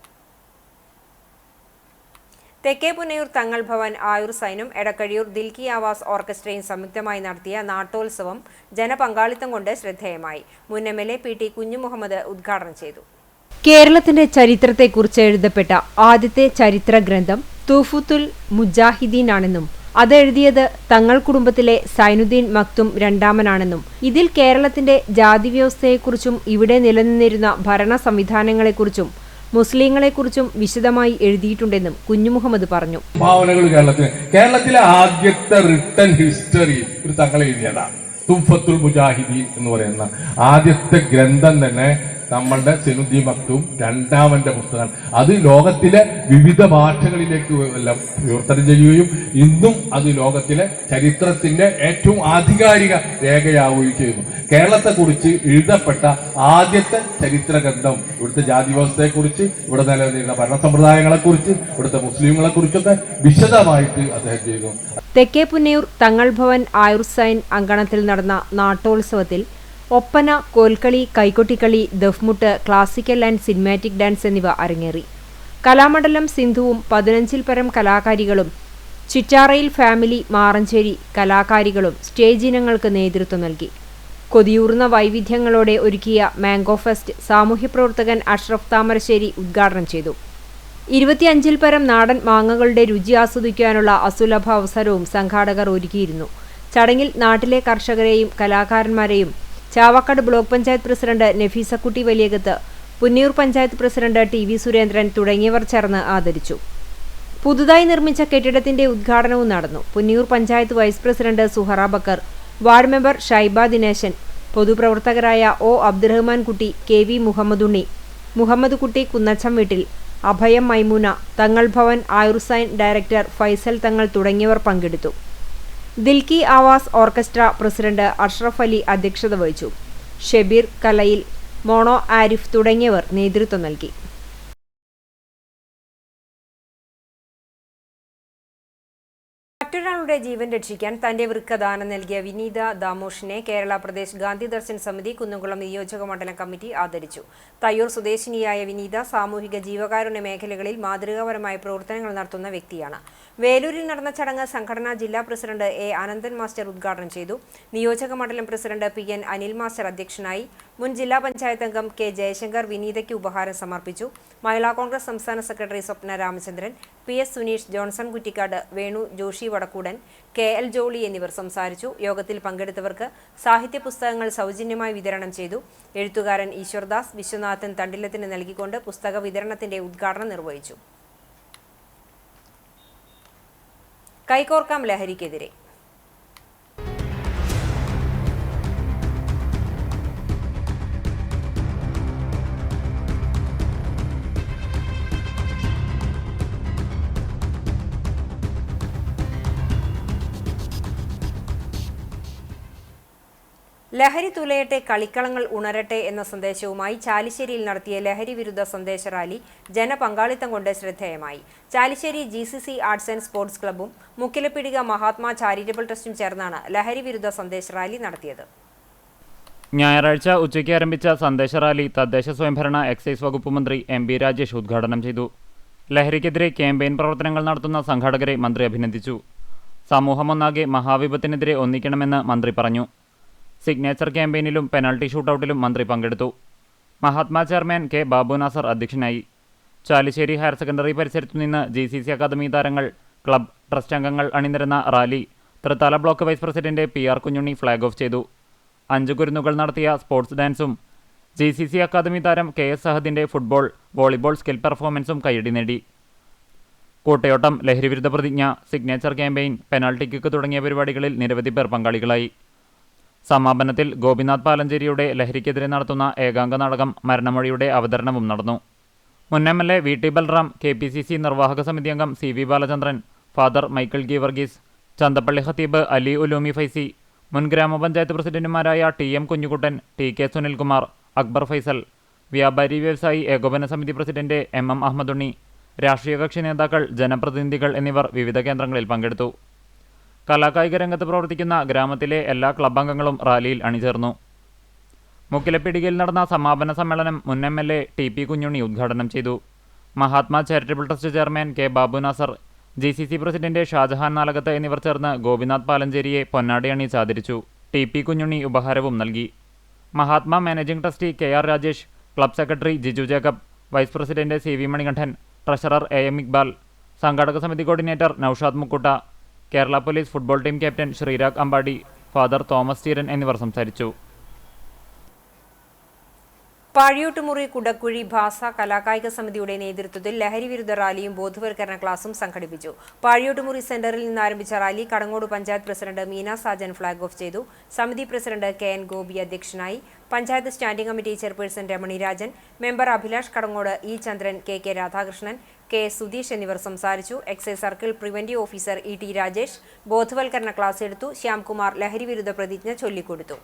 തെക്കേ പുന്നയൂർ തങ്ങൾ ഭവൻ ആയുർ സൈനും എടക്കഴിയൂർ ദിൽക്കി ആവാസ് ഓർക്കസ്ട്രയും സംയുക്തമായി നടത്തിയ നാട്ടോത്സവം ജനപങ്കാളിത്തം കൊണ്ട് ശ്രദ്ധേയമായി. മുൻ MLA PT കുഞ്ഞുമുഹമ്മദ് ഉദ്ഘാടനം ചെയ്തു. കേരളത്തിന്റെ ചരിത്രത്തെക്കുറിച്ച് എഴുതപ്പെട്ട ആദ്യത്തെ ചരിത്ര ഗ്രന്ഥം തൂഫുത്തുൽ മുജാഹിദീൻ ആണെന്നും അതെഴുതിയത് തങ്ങൾ കുടുംബത്തിലെ സൈനുദ്ദീൻ മക്തും രണ്ടാമനാണെന്നും ഇതിൽ കേരളത്തിന്റെ ജാതിവ്യവസ്ഥയെക്കുറിച്ചും ഇവിടെ നിലനിന്നിരുന്ന ഭരണ സംവിധാനങ്ങളെക്കുറിച്ചും മുസ്ലിങ്ങളെക്കുറിച്ചും വിശദമായി എഴുതിയിട്ടുണ്ടെന്നും കുഞ്ഞുമുഹമ്മദ് പറഞ്ഞു. ഭാവനകൾ കേരളത്തിലെ ആദ്യത്തെ റിട്ടൺ ഹിസ്റ്ററി ഒരു തങ്ങൾ എഴുതിയതാണ്. തുഫത്തുൽ മുജാഹിദീൻ എന്ന് പറയുന്ന ആദ്യത്തെ ഗ്രന്ഥം തന്നെ നമ്മളുടെ സൈനുദ്ദീൻ മക്തും രണ്ടാമന്റെ പുസ്തകമാണ്. അത് ലോകത്തിലെ വിവിധ ഭാഷകളിലേക്ക് എല്ലാം വിവർത്തനം ചെയ്യുകയും ഇന്നും അത് ലോകത്തിലെ ചരിത്രത്തിന്റെ ഏറ്റവും ആധികാരിക രേഖയാവുകയും ചെയ്യുന്നു. കേരളത്തെക്കുറിച്ച് എഴുതപ്പെട്ട ആദ്യത്തെ ചരിത്ര ഗ്രന്ഥം ഇവിടുത്തെ ജാതി വ്യവസ്ഥയെക്കുറിച്ച്, ഇവിടെ നിലനിൽക്കുന്ന ഭരണസമ്പ്രദായങ്ങളെക്കുറിച്ച്, ഇവിടുത്തെ മുസ്ലിങ്ങളെക്കുറിച്ചൊക്കെ വിശദമായിട്ട് അദ്ദേഹം ചെയ്തു. തെക്കേ പുന്നയൂർ തങ്ങൾ ഭവൻ ആയുർ സൈൻ അങ്കണത്തിൽ നടന്ന നാട്ടോത്സവത്തിൽ ഒപ്പന, കോൽക്കളി, കൈകൊട്ടിക്കളി, ദഫ്മുട്ട്, ക്ലാസിക്കൽ ആൻഡ് സിനിമാറ്റിക് ഡാൻസ് എന്നിവ അരങ്ങേറി. കലാമണ്ഡലം സിന്ധുവും 15-ൽ പരം കലാകാരികളും ചിറ്റാറയിൽ ഫാമിലി മാറഞ്ചേരി കലാകാരികളും സ്റ്റേജ് ഇനങ്ങൾക്ക് നേതൃത്വം നൽകി. കൊതിയൂർന്ന വൈവിധ്യങ്ങളോടെ ഒരുക്കിയ മാംഗോ ഫെസ്റ്റ് സാമൂഹ്യപ്രവർത്തകൻ അഷ്റഫ് താമരശ്ശേരി ഉദ്ഘാടനം ചെയ്തു. 25-ൽ പരം നാടൻ മാങ്ങകളുടെ രുചി ആസ്വദിക്കാനുള്ള അസുലഭ അവസരവും സംഘാടകർ ഒരുക്കിയിരുന്നു. ചടങ്ങിൽ നാട്ടിലെ കർഷകരെയും കലാകാരന്മാരെയും Chavakkad block panchayat president Nafeesakutty Valiyakath, Punnayur panchayat president TV Surendran തുടങ്ങിയവർ ചേർന്ന് ആദരിച്ചു. പുതുതായി നിർമ്മിച്ച കെട്ടിടത്തിന്റെ ഉദ്ഘാടനവും നടന്നു. Punnayur panchayat vice president Suhara Bakkar, ward member Shaiba Dineshan, പൊതുപ്രവർത്തകരായ O. അബ്ദുറഹ്മാൻ കുട്ടി, KV മുഹമ്മദുണ്ണി, മുഹമ്മദ് കുട്ടി കുന്നച്ചം വീട്ടിൽ, അഭയം മൈമൂന, തങ്ങൾ ഭവൻ ആയുർ സൈൻ ഡയറക്ടർ ഫൈസൽ തങ്ങൾ തുടങ്ങിയവർ പങ്കെടുത്തു. ദിൽക്കി ആവാസ് ഓർക്കസ്ട്ര പ്രസിഡന്റ് അഷ്റഫ് അലി അധ്യക്ഷത വഹിച്ചു. ഷെബീർ കലയിൽ, മോണോ ആരിഫ് തുടങ്ങിയവർ നേതൃത്വം നൽകി. മറ്റൊരാളുടെ ജീവൻ രക്ഷിക്കാൻ തന്റെ വൃക്ക ദാനം നൽകിയ വിനീത ദാമോഷിനെ കേരള പ്രദേശ് ഗാന്ധി ദർശൻ സമിതി കുന്നംകുളം നിയോജക മണ്ഡലം കമ്മിറ്റി ആദരിച്ചു. തയ്യൂർ സ്വദേശിനിയായ വിനീത സാമൂഹിക ജീവകാരുണ്യ മേഖലകളിൽ മാതൃകാപരമായ പ്രവർത്തനങ്ങൾ നടത്തുന്ന വ്യക്തിയാണ്. വേലൂരിൽ നടന്ന ചടങ്ങ് സംഘടനാ ജില്ലാ പ്രസിഡന്റ് A. അനന്തൻ മാസ്റ്റർ ഉദ്ഘാടനം ചെയ്തു. നിയോജക മണ്ഡലം പ്രസിഡന്റ് PN അനിൽ മാസ്റ്റർ അധ്യക്ഷനായി. മുൻ ജില്ലാ പഞ്ചായത്ത് അംഗം K. ജയശങ്കർ വിനീതയ്ക്ക് ഉപഹാരം സമർപ്പിച്ചു. മഹിളാ കോൺഗ്രസ് സംസ്ഥാന സെക്രട്ടറി സ്വപ്ന രാമചന്ദ്രൻ, PS സുനീഷ്, ജോൺസൺ കുറ്റിക്കാട്, വേണു ജോഷി വടക്കൂടൻ, KL ജോളി എന്നിവർ സംസാരിച്ചു. യോഗത്തിൽ പങ്കെടുത്തവർക്ക് സാഹിത്യ പുസ്തകങ്ങൾ സൗജന്യമായി വിതരണം ചെയ്തു. എഴുത്തുകാരൻ ഈശ്വർദാസ് വിശ്വനാഥൻ തണ്ടിലത്തിന് നൽകിക്കൊണ്ട് പുസ്തക വിതരണത്തിന്റെ ഉദ്ഘാടനം നിർവഹിച്ചു. കൈകോർക്കാം ലഹരിക്കെതിരെ. ലഹരി തുലയട്ടെ, കളിക്കളങ്ങൾ ഉണരട്ടെ എന്ന സന്ദേശവുമായി ചാലിശ്ശേരിയിൽ നടത്തിയ ലഹരി വിരുദ്ധ സന്ദേശ റാലി ജനപങ്കാളിത്തം കൊണ്ട് ശ്രദ്ധേയമായി. Chalissery GCC arts and sports ക്ലബ്ബും മുക്കിലപ്പിടിക മഹാത്മാ ചാരിറ്റബിൾ ട്രസ്റ്റും ചേർന്നാണ് ലഹരി വിരുദ്ധ സന്ദേശ റാലി നടത്തിയത്. ഞായറാഴ്ച ഉച്ചയ്ക്ക് ആരംഭിച്ച സന്ദേശ റാലി തദ്ദേശ സ്വയംഭരണ എക്സൈസ് വകുപ്പ് മന്ത്രി MB രാജേഷ് ഉദ്ഘാടനം ചെയ്തു. ലഹരിക്കെതിരെ ക്യാമ്പയിൻ പ്രവർത്തനങ്ങൾ നടത്തുന്ന സംഘാടകരെ മന്ത്രി അഭിനന്ദിച്ചു. സമൂഹമൊന്നാകെ മഹാവിപത്തിനെതിരെ ഒന്നിക്കണമെന്ന് മന്ത്രി പറഞ്ഞു. സിഗ്നേച്ചർ ക്യാമ്പയിനിലും പെനാൽറ്റി ഷൂട്ടൌട്ടിലും മന്ത്രി പങ്കെടുത്തു. Mahatma chairman K. ബാബു നാസർ അധ്യക്ഷനായി. ചാലിശ്ശേരി ഹയർ സെക്കൻഡറി പരിസരത്തു നിന്ന് GCC അക്കാദമി താരങ്ങൾ, ക്ലബ്, ട്രസ്റ്റ് അംഗങ്ങൾ അണിനിരന്ന rally Thrithala block vice president PR Kunhunni flag off ചെയ്തു. 5 കുരുന്നുകൾ നടത്തിയ സ്പോർട്സ് ഡാൻസും GCC അക്കാദമി താരം KS സഹദിന്റെ ഫുട്ബോൾ, വോളിബോൾ സ്കിൽ പെർഫോമൻസും കയ്യടി നേടി. കൂട്ടയോട്ടം, ലഹരിവിരുദ്ധ പ്രതിജ്ഞ, സിഗ്നേച്ചർ ക്യാമ്പയിൻ, പെനാൽറ്റി കിക്ക് തുടങ്ങിയ പരിപാടികളിൽ നിരവധി പേർ പങ്കാളികളായി. സമാപനത്തിൽ ഗോപിനാഥ് പാലഞ്ചേരിയുടെ ലഹരിക്കെതിരെ നടത്തുന്ന ഏകാംഗ നാടകം മരണമൊഴിയുടെ അവതരണവും നടന്നു. മുൻ MLA VT ബൽറാം, KPCC നിർവാഹക സമിതി അംഗം CV Balachandran, father Michael Geevarghese, Chanthappally ഖത്തീബ് അലി ഉലൂമി ഫൈസി, മുൻ ഗ്രാമപഞ്ചായത്ത് പ്രസിഡന്റുമാരായ TM കുഞ്ഞുകുട്ടൻ, TK സുനിൽകുമാർ, അക്ബർ ഫൈസൽ, വ്യാപാരി വ്യവസായി ഏകോപന സമിതി പ്രസിഡന്റ് MM അഹമ്മദുണ്ണി, രാഷ്ട്രീയ കക്ഷി നേതാക്കൾ, ജനപ്രതിനിധികൾ എന്നിവർ വിവിധ കേന്ദ്രങ്ങളിൽ പങ്കെടുത്തു. കലാകായിക രംഗത്ത് പ്രവർത്തിക്കുന്ന ഗ്രാമത്തിലെ എല്ലാ ക്ലബ് അംഗങ്ങളും റാലിയിൽ അണിചേർന്നു. മുക്കിലപ്പിടികയിൽ നടന്ന സമാപന സമ്മേളനം മുൻ MLA TP കുഞ്ഞുണ്ണി ഉദ്ഘാടനം ചെയ്തു. Mahatma charitable trust chairman K. Babu Nasar, GCC president Shajahan Nalakath എന്നിവർ ചേർന്ന് ഗോപിനാഥ് പാലഞ്ചേരിയെ പൊന്നാടി അണിയിച്ച് ആദരിച്ചു. TP കുഞ്ഞുണ്ണി ഉപഹാരവും നൽകി. Mahatma managing trustee KR Rajesh, club secretary Jiju Jacob, vice president CV Manikandan, treasurer AM Iqbal, സംഘാടക സമിതി coordinator Naushad Mukkutta, Kerala police football team captain Sreerag Ambadi, father Thomas Cheeran എന്നിവർ സംസാരിച്ചു. പാഴിയോട്ടുമുറി കുടക്കുഴി ഭാഷ കലാകായിക സമിതിയുടെ നേതൃത്വത്തിൽ ലഹരി വിരുദ്ധ റാലിയും ബോധവൽക്കരണ ക്ലാസും സംഘടിപ്പിച്ചു. പാഴിയോട്ടുമുറി സെന്ററിൽ നിന്ന് ആരംഭിച്ച rally Kadangode panchayat president Meena Sajan flag off ചെയ്തു. സമിതി പ്രസിഡന്റ് KN ഗോപി അധ്യക്ഷനായി. Panchayat standing committee chairperson Ramani Rajan, member Abhilash Kadangode, E. ചന്ദ്രൻ, KK രാധാകൃഷ്ണൻ, K. സുധീഷ് എന്നിവർ സംസാരിച്ചു. Excise circle preventive officer ET Rajesh ബോധവൽക്കരണ ക്ലാസ് എടുത്തു. ശ്യാംകുമാർ ലഹരി വിരുദ്ധ പ്രതിജ്ഞ ചൊല്ലിക്കൊടുത്തു.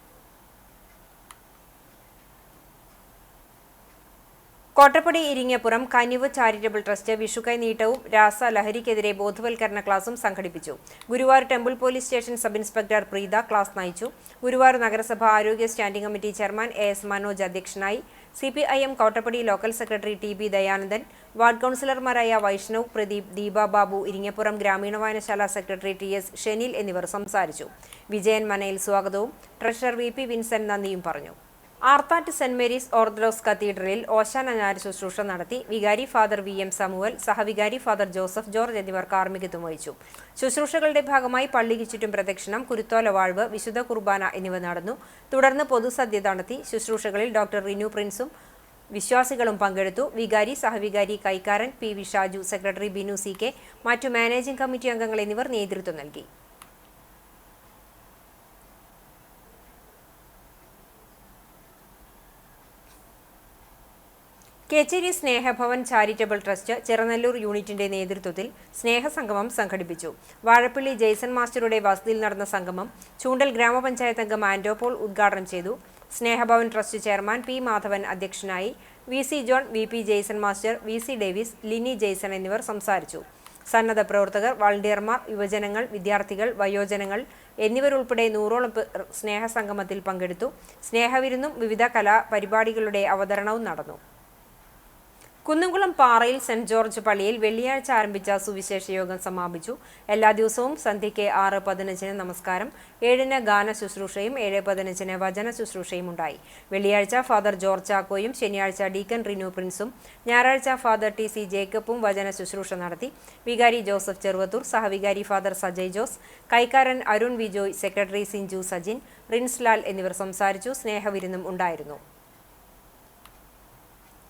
കോട്ടപ്പടി ഇരിങ്ങപ്പുറം കനിവ് ചാരിറ്റബിൾ ട്രസ്റ്റ് വിഷുക്കൈ നീട്ടവും രാസ ലഹരിക്കെതിരെ ബോധവൽക്കരണ ക്ലാസും സംഘടിപ്പിച്ചു. Guruvayur temple police station sub inspector Preetha class നയിച്ചു. ഗുരുവായൂർ നഗരസഭ ആരോഗ്യ standing committee chairman AS Manoj അധ്യക്ഷനായി. CPIM Kottappadi local secretary TB Dayanandan, ward കൗൺസിലർമാരായ വൈഷ്ണവ്, പ്രദീപ്, ദീപ ബാബു, ഇരിങ്ങപ്പുറം ഗ്രാമീണ വായനശാല സെക്രട്ടറി TS ഷെനിൽ എന്നിവർ സംസാരിച്ചു. വിജയൻ മനയിൽ സ്വാഗതവും ട്രഷറർ VP വിൻസെന്റ് നന്ദിയും പറഞ്ഞു. ആർത്താറ്റ് സെന്റ് മേരീസ് ഓർത്തഡോക്സ് കത്തീഡ്രലിൽ ഓശാന ഞായർ ശുശ്രൂഷ നടത്തി. വികാരി ഫാദർ VM സാമുവൽ, സഹവികാരി ഫാദർ ജോസഫ് ജോർജ് എന്നിവർ കാർമ്മികത്വം വഹിച്ചു. ശുശ്രൂഷകളുടെ ഭാഗമായി പള്ളിക്ക് ചുറ്റും പ്രദക്ഷിണം, കുരുത്തോല വാഴ്വ്, വിശുദ്ധ കുർബാന എന്നിവ നടന്നു. തുടർന്ന് പൊതുസദ്യ നടത്തി. ശുശ്രൂഷകളിൽ ഡോക്ടർ റിനു പ്രിൻസും വിശ്വാസികളും പങ്കെടുത്തു. വികാരി, സഹവികാരി കൈക്കാരൻ PV Shaju, secretary Binu CK, മറ്റു മാനേജിംഗ് കമ്മിറ്റി അംഗങ്ങൾ എന്നിവർ നേതൃത്വം നൽകി. കേച്ചേരി സ്നേഹഭവൻ ചാരിറ്റബിൾ ട്രസ്റ്റ് ചെറുനല്ലൂർ യൂണിറ്റിന്റെ നേതൃത്വത്തിൽ സ്നേഹസംഗമം സംഘടിപ്പിച്ചു. വാഴപ്പള്ളി ജെയ്സൺ മാസ്റ്ററുടെ വസതിയിൽ നടന്ന സംഗമം ചൂണ്ടൽ ഗ്രാമപഞ്ചായത്ത് അംഗം ആൻഡോപോൾ ഉദ്ഘാടനം ചെയ്തു. Snehabhavan trust chairman P. Madhavan അധ്യക്ഷനായി. VC John, VP Jaison master, VC Davis, Lini Jaison എന്നിവർ സംസാരിച്ചു. സന്നദ്ധ പ്രവർത്തകർ, വളണ്ടിയർമാർ, യുവജനങ്ങൾ, വിദ്യാർത്ഥികൾ, വയോജനങ്ങൾ എന്നിവരുൾപ്പെടെ 100ഓളം പേർ സ്നേഹസംഗമത്തിൽ പങ്കെടുത്തു. സ്നേഹവിരുന്നും വിവിധ കലാപരിപാടികളുടെ അവതരണവും നടന്നു. കുന്നംകുളം പാറയിൽ സെന്റ് ജോർജ് പള്ളിയിൽ വെള്ളിയാഴ്ച ആരംഭിച്ച സുവിശേഷ യോഗം സമാപിച്ചു. എല്ലാ ദിവസവും സന്ധ്യയ്ക്ക് 6:15 നമസ്കാരം, 7 ഗാന ശുശ്രൂഷയും 7:15 വചന ശുശ്രൂഷയും ഉണ്ടായി. വെള്ളിയാഴ്ച ഫാദർ ജോർജ് ചാക്കോയും ശനിയാഴ്ച ഡീക്കൻ റിനു പ്രിൻസും ഞായറാഴ്ച ഫാദർ TC ജേക്കബും വചന ശുശ്രൂഷ നടത്തി. വികാരി ജോസഫ് ചെറുവത്തൂർ, സഹവികാരി ഫാദർ സജയ് ജോസ്, കൈക്കാരൻ അരുൺ വിജോയ്, സെക്രട്ടറി സിഞ്ചു സജിൻ, റിൻസ്ലാൽ എന്നിവർ സംസാരിച്ചു. സ്നേഹവിരുന്നും ഉണ്ടായിരുന്നു.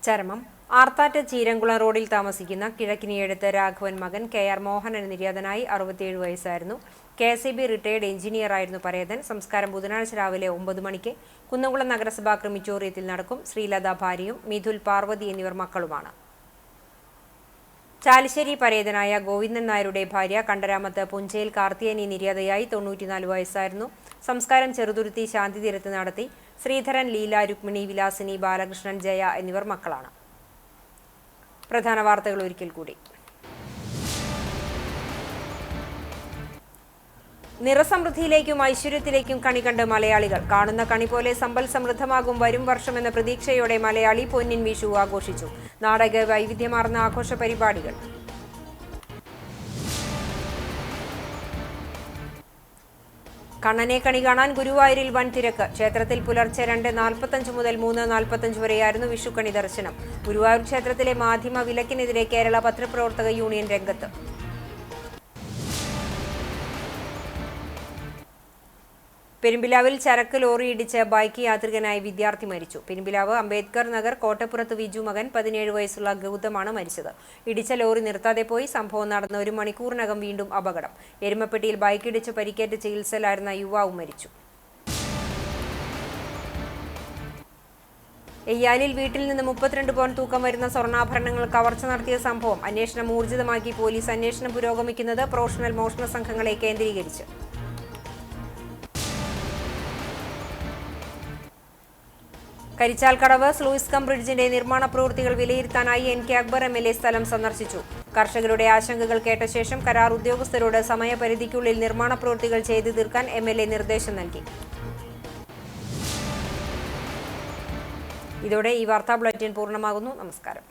ചരമം ആർത്താറ്റ് ചീരംകുളം റോഡിൽ താമസിക്കുന്ന കിഴക്കിനിയെടുത്ത് രാഘവൻ മകൻ KR മോഹനൻ നിര്യാതനായി. 67 വയസ്സായിരുന്നു. KSEB റിട്ടയർഡ് എഞ്ചിനീയറായിരുന്നു പരേതൻ. സംസ്കാരം ബുധനാഴ്ച രാവിലെ 9 മണിക്ക് കുന്നംകുളം നഗരസഭാ ക്രിമിറ്റോറിയത്തിൽ നടക്കും. ശ്രീലത ഭാര്യയും മിഥുൽ പാർവതി എന്നിവർ മക്കളുമാണ്. ചാലിശ്ശേരി പരേതനായ ഗോവിന്ദൻ നായരുടെ ഭാര്യ കണ്ടരാമത്ത് പുഞ്ചയിൽ കാർത്തിയനി നിര്യാതയായി. 94 വയസ്സായിരുന്നു. സംസ്കാരം ചെറുതുരുത്തി ശാന്തിതീരത്ത് നടത്തി. ശ്രീധരൻ, ലീല, രുക്മിണി, വിലാസിനി, ബാലകൃഷ്ണൻ, ജയ എന്നിവർ മക്കളാണ്. പ്രധാന വാർത്തകൾ ഒരിക്കൽ കൂടി. നിറസമൃദ്ധിയിലേക്കും ഐശ്വര്യത്തിലേക്കും കണി കണ്ട് മലയാളികൾ. കാണുന്ന കണി പോലെ സമ്പൽ സമൃദ്ധമാകും വരും വർഷമെന്ന പ്രതീക്ഷയോടെ മലയാളി പൊന്നിൻ വിഷു ആഘോഷിച്ചു. നാടക വൈവിധ്യമാർന്ന ആഘോഷ പരിപാടികൾ. കണ്ണനെ കണി കാണാൻ ഗുരുവായൂരിൽ വൻ തിരക്ക്. ക്ഷേത്രത്തിൽ പുലർച്ചെ 2:45 മുതൽ 3:45 വരെയായിരുന്നു വിഷുക്കണി ദർശനം. ഗുരുവായൂർ ക്ഷേത്രത്തിലെ മാധ്യമ വിലക്കിനെതിരെ കേരള പത്രപ്രവർത്തക യൂണിയൻ രംഗത്ത്. പെരുമ്പിലാവിൽ ചരക്ക് ലോറി ഇടിച്ച് ബൈക്ക് യാത്രികനായ വിദ്യാർത്ഥി മരിച്ചു. പെരുമ്പിലാവ് അംബേദ്കർ നഗർ കോട്ടപ്പുറത്ത് വിജു മകൻ 17 വയസ്സുള്ള ഗൗതമാണ് മരിച്ചത്. ഇടിച്ച ലോറി നിർത്താതെ പോയി. സംഭവം നടന്ന 1 മണിക്കൂറിനകം വീണ്ടും അപകടം. എരുമപ്പെട്ടിയിൽ ബൈക്ക് ഇടിച്ച് പരിക്കേറ്റ് ചികിത്സയിലായിരുന്ന യുവാവും മരിച്ചു. എയ്യാലിൽ വീട്ടിൽ നിന്ന് 32 പവൻ തൂക്കം വരുന്ന സ്വർണ്ണാഭരണങ്ങൾ കവർച്ച നടത്തിയ സംഭവം. അന്വേഷണം ഊർജിതമാക്കി പോലീസ്. അന്വേഷണം പുരോഗമിക്കുന്നത് പ്രൊഫഷണൽ മോഷണ സംഘങ്ങളെ കേന്ദ്രീകരിച്ച്. കരിച്ചാൽക്കടവ് സ്ലൂയിസ് കം ബ്രിഡ്ജിന്റെ നിർമ്മാണ പ്രവൃത്തികൾ വിലയിരുത്താനായി NK അക്ബർ MLA സ്ഥലം സന്ദർശിച്ചു. കർഷകരുടെ ആശങ്കകൾ കേട്ട ശേഷം കരാർ ഉദ്യോഗസ്ഥരോട് സമയപരിധിക്കുള്ളിൽ നിർമ്മാണ പ്രവൃത്തികൾ ചെയ്തു തീർക്കാൻ MLA നിർദ്ദേശം നൽകി. ഇതോടെ ഈ വാർത്താ ബുള്ളറ്റിൻ പൂർണ്ണമാകുന്നു. നമസ്കാരം.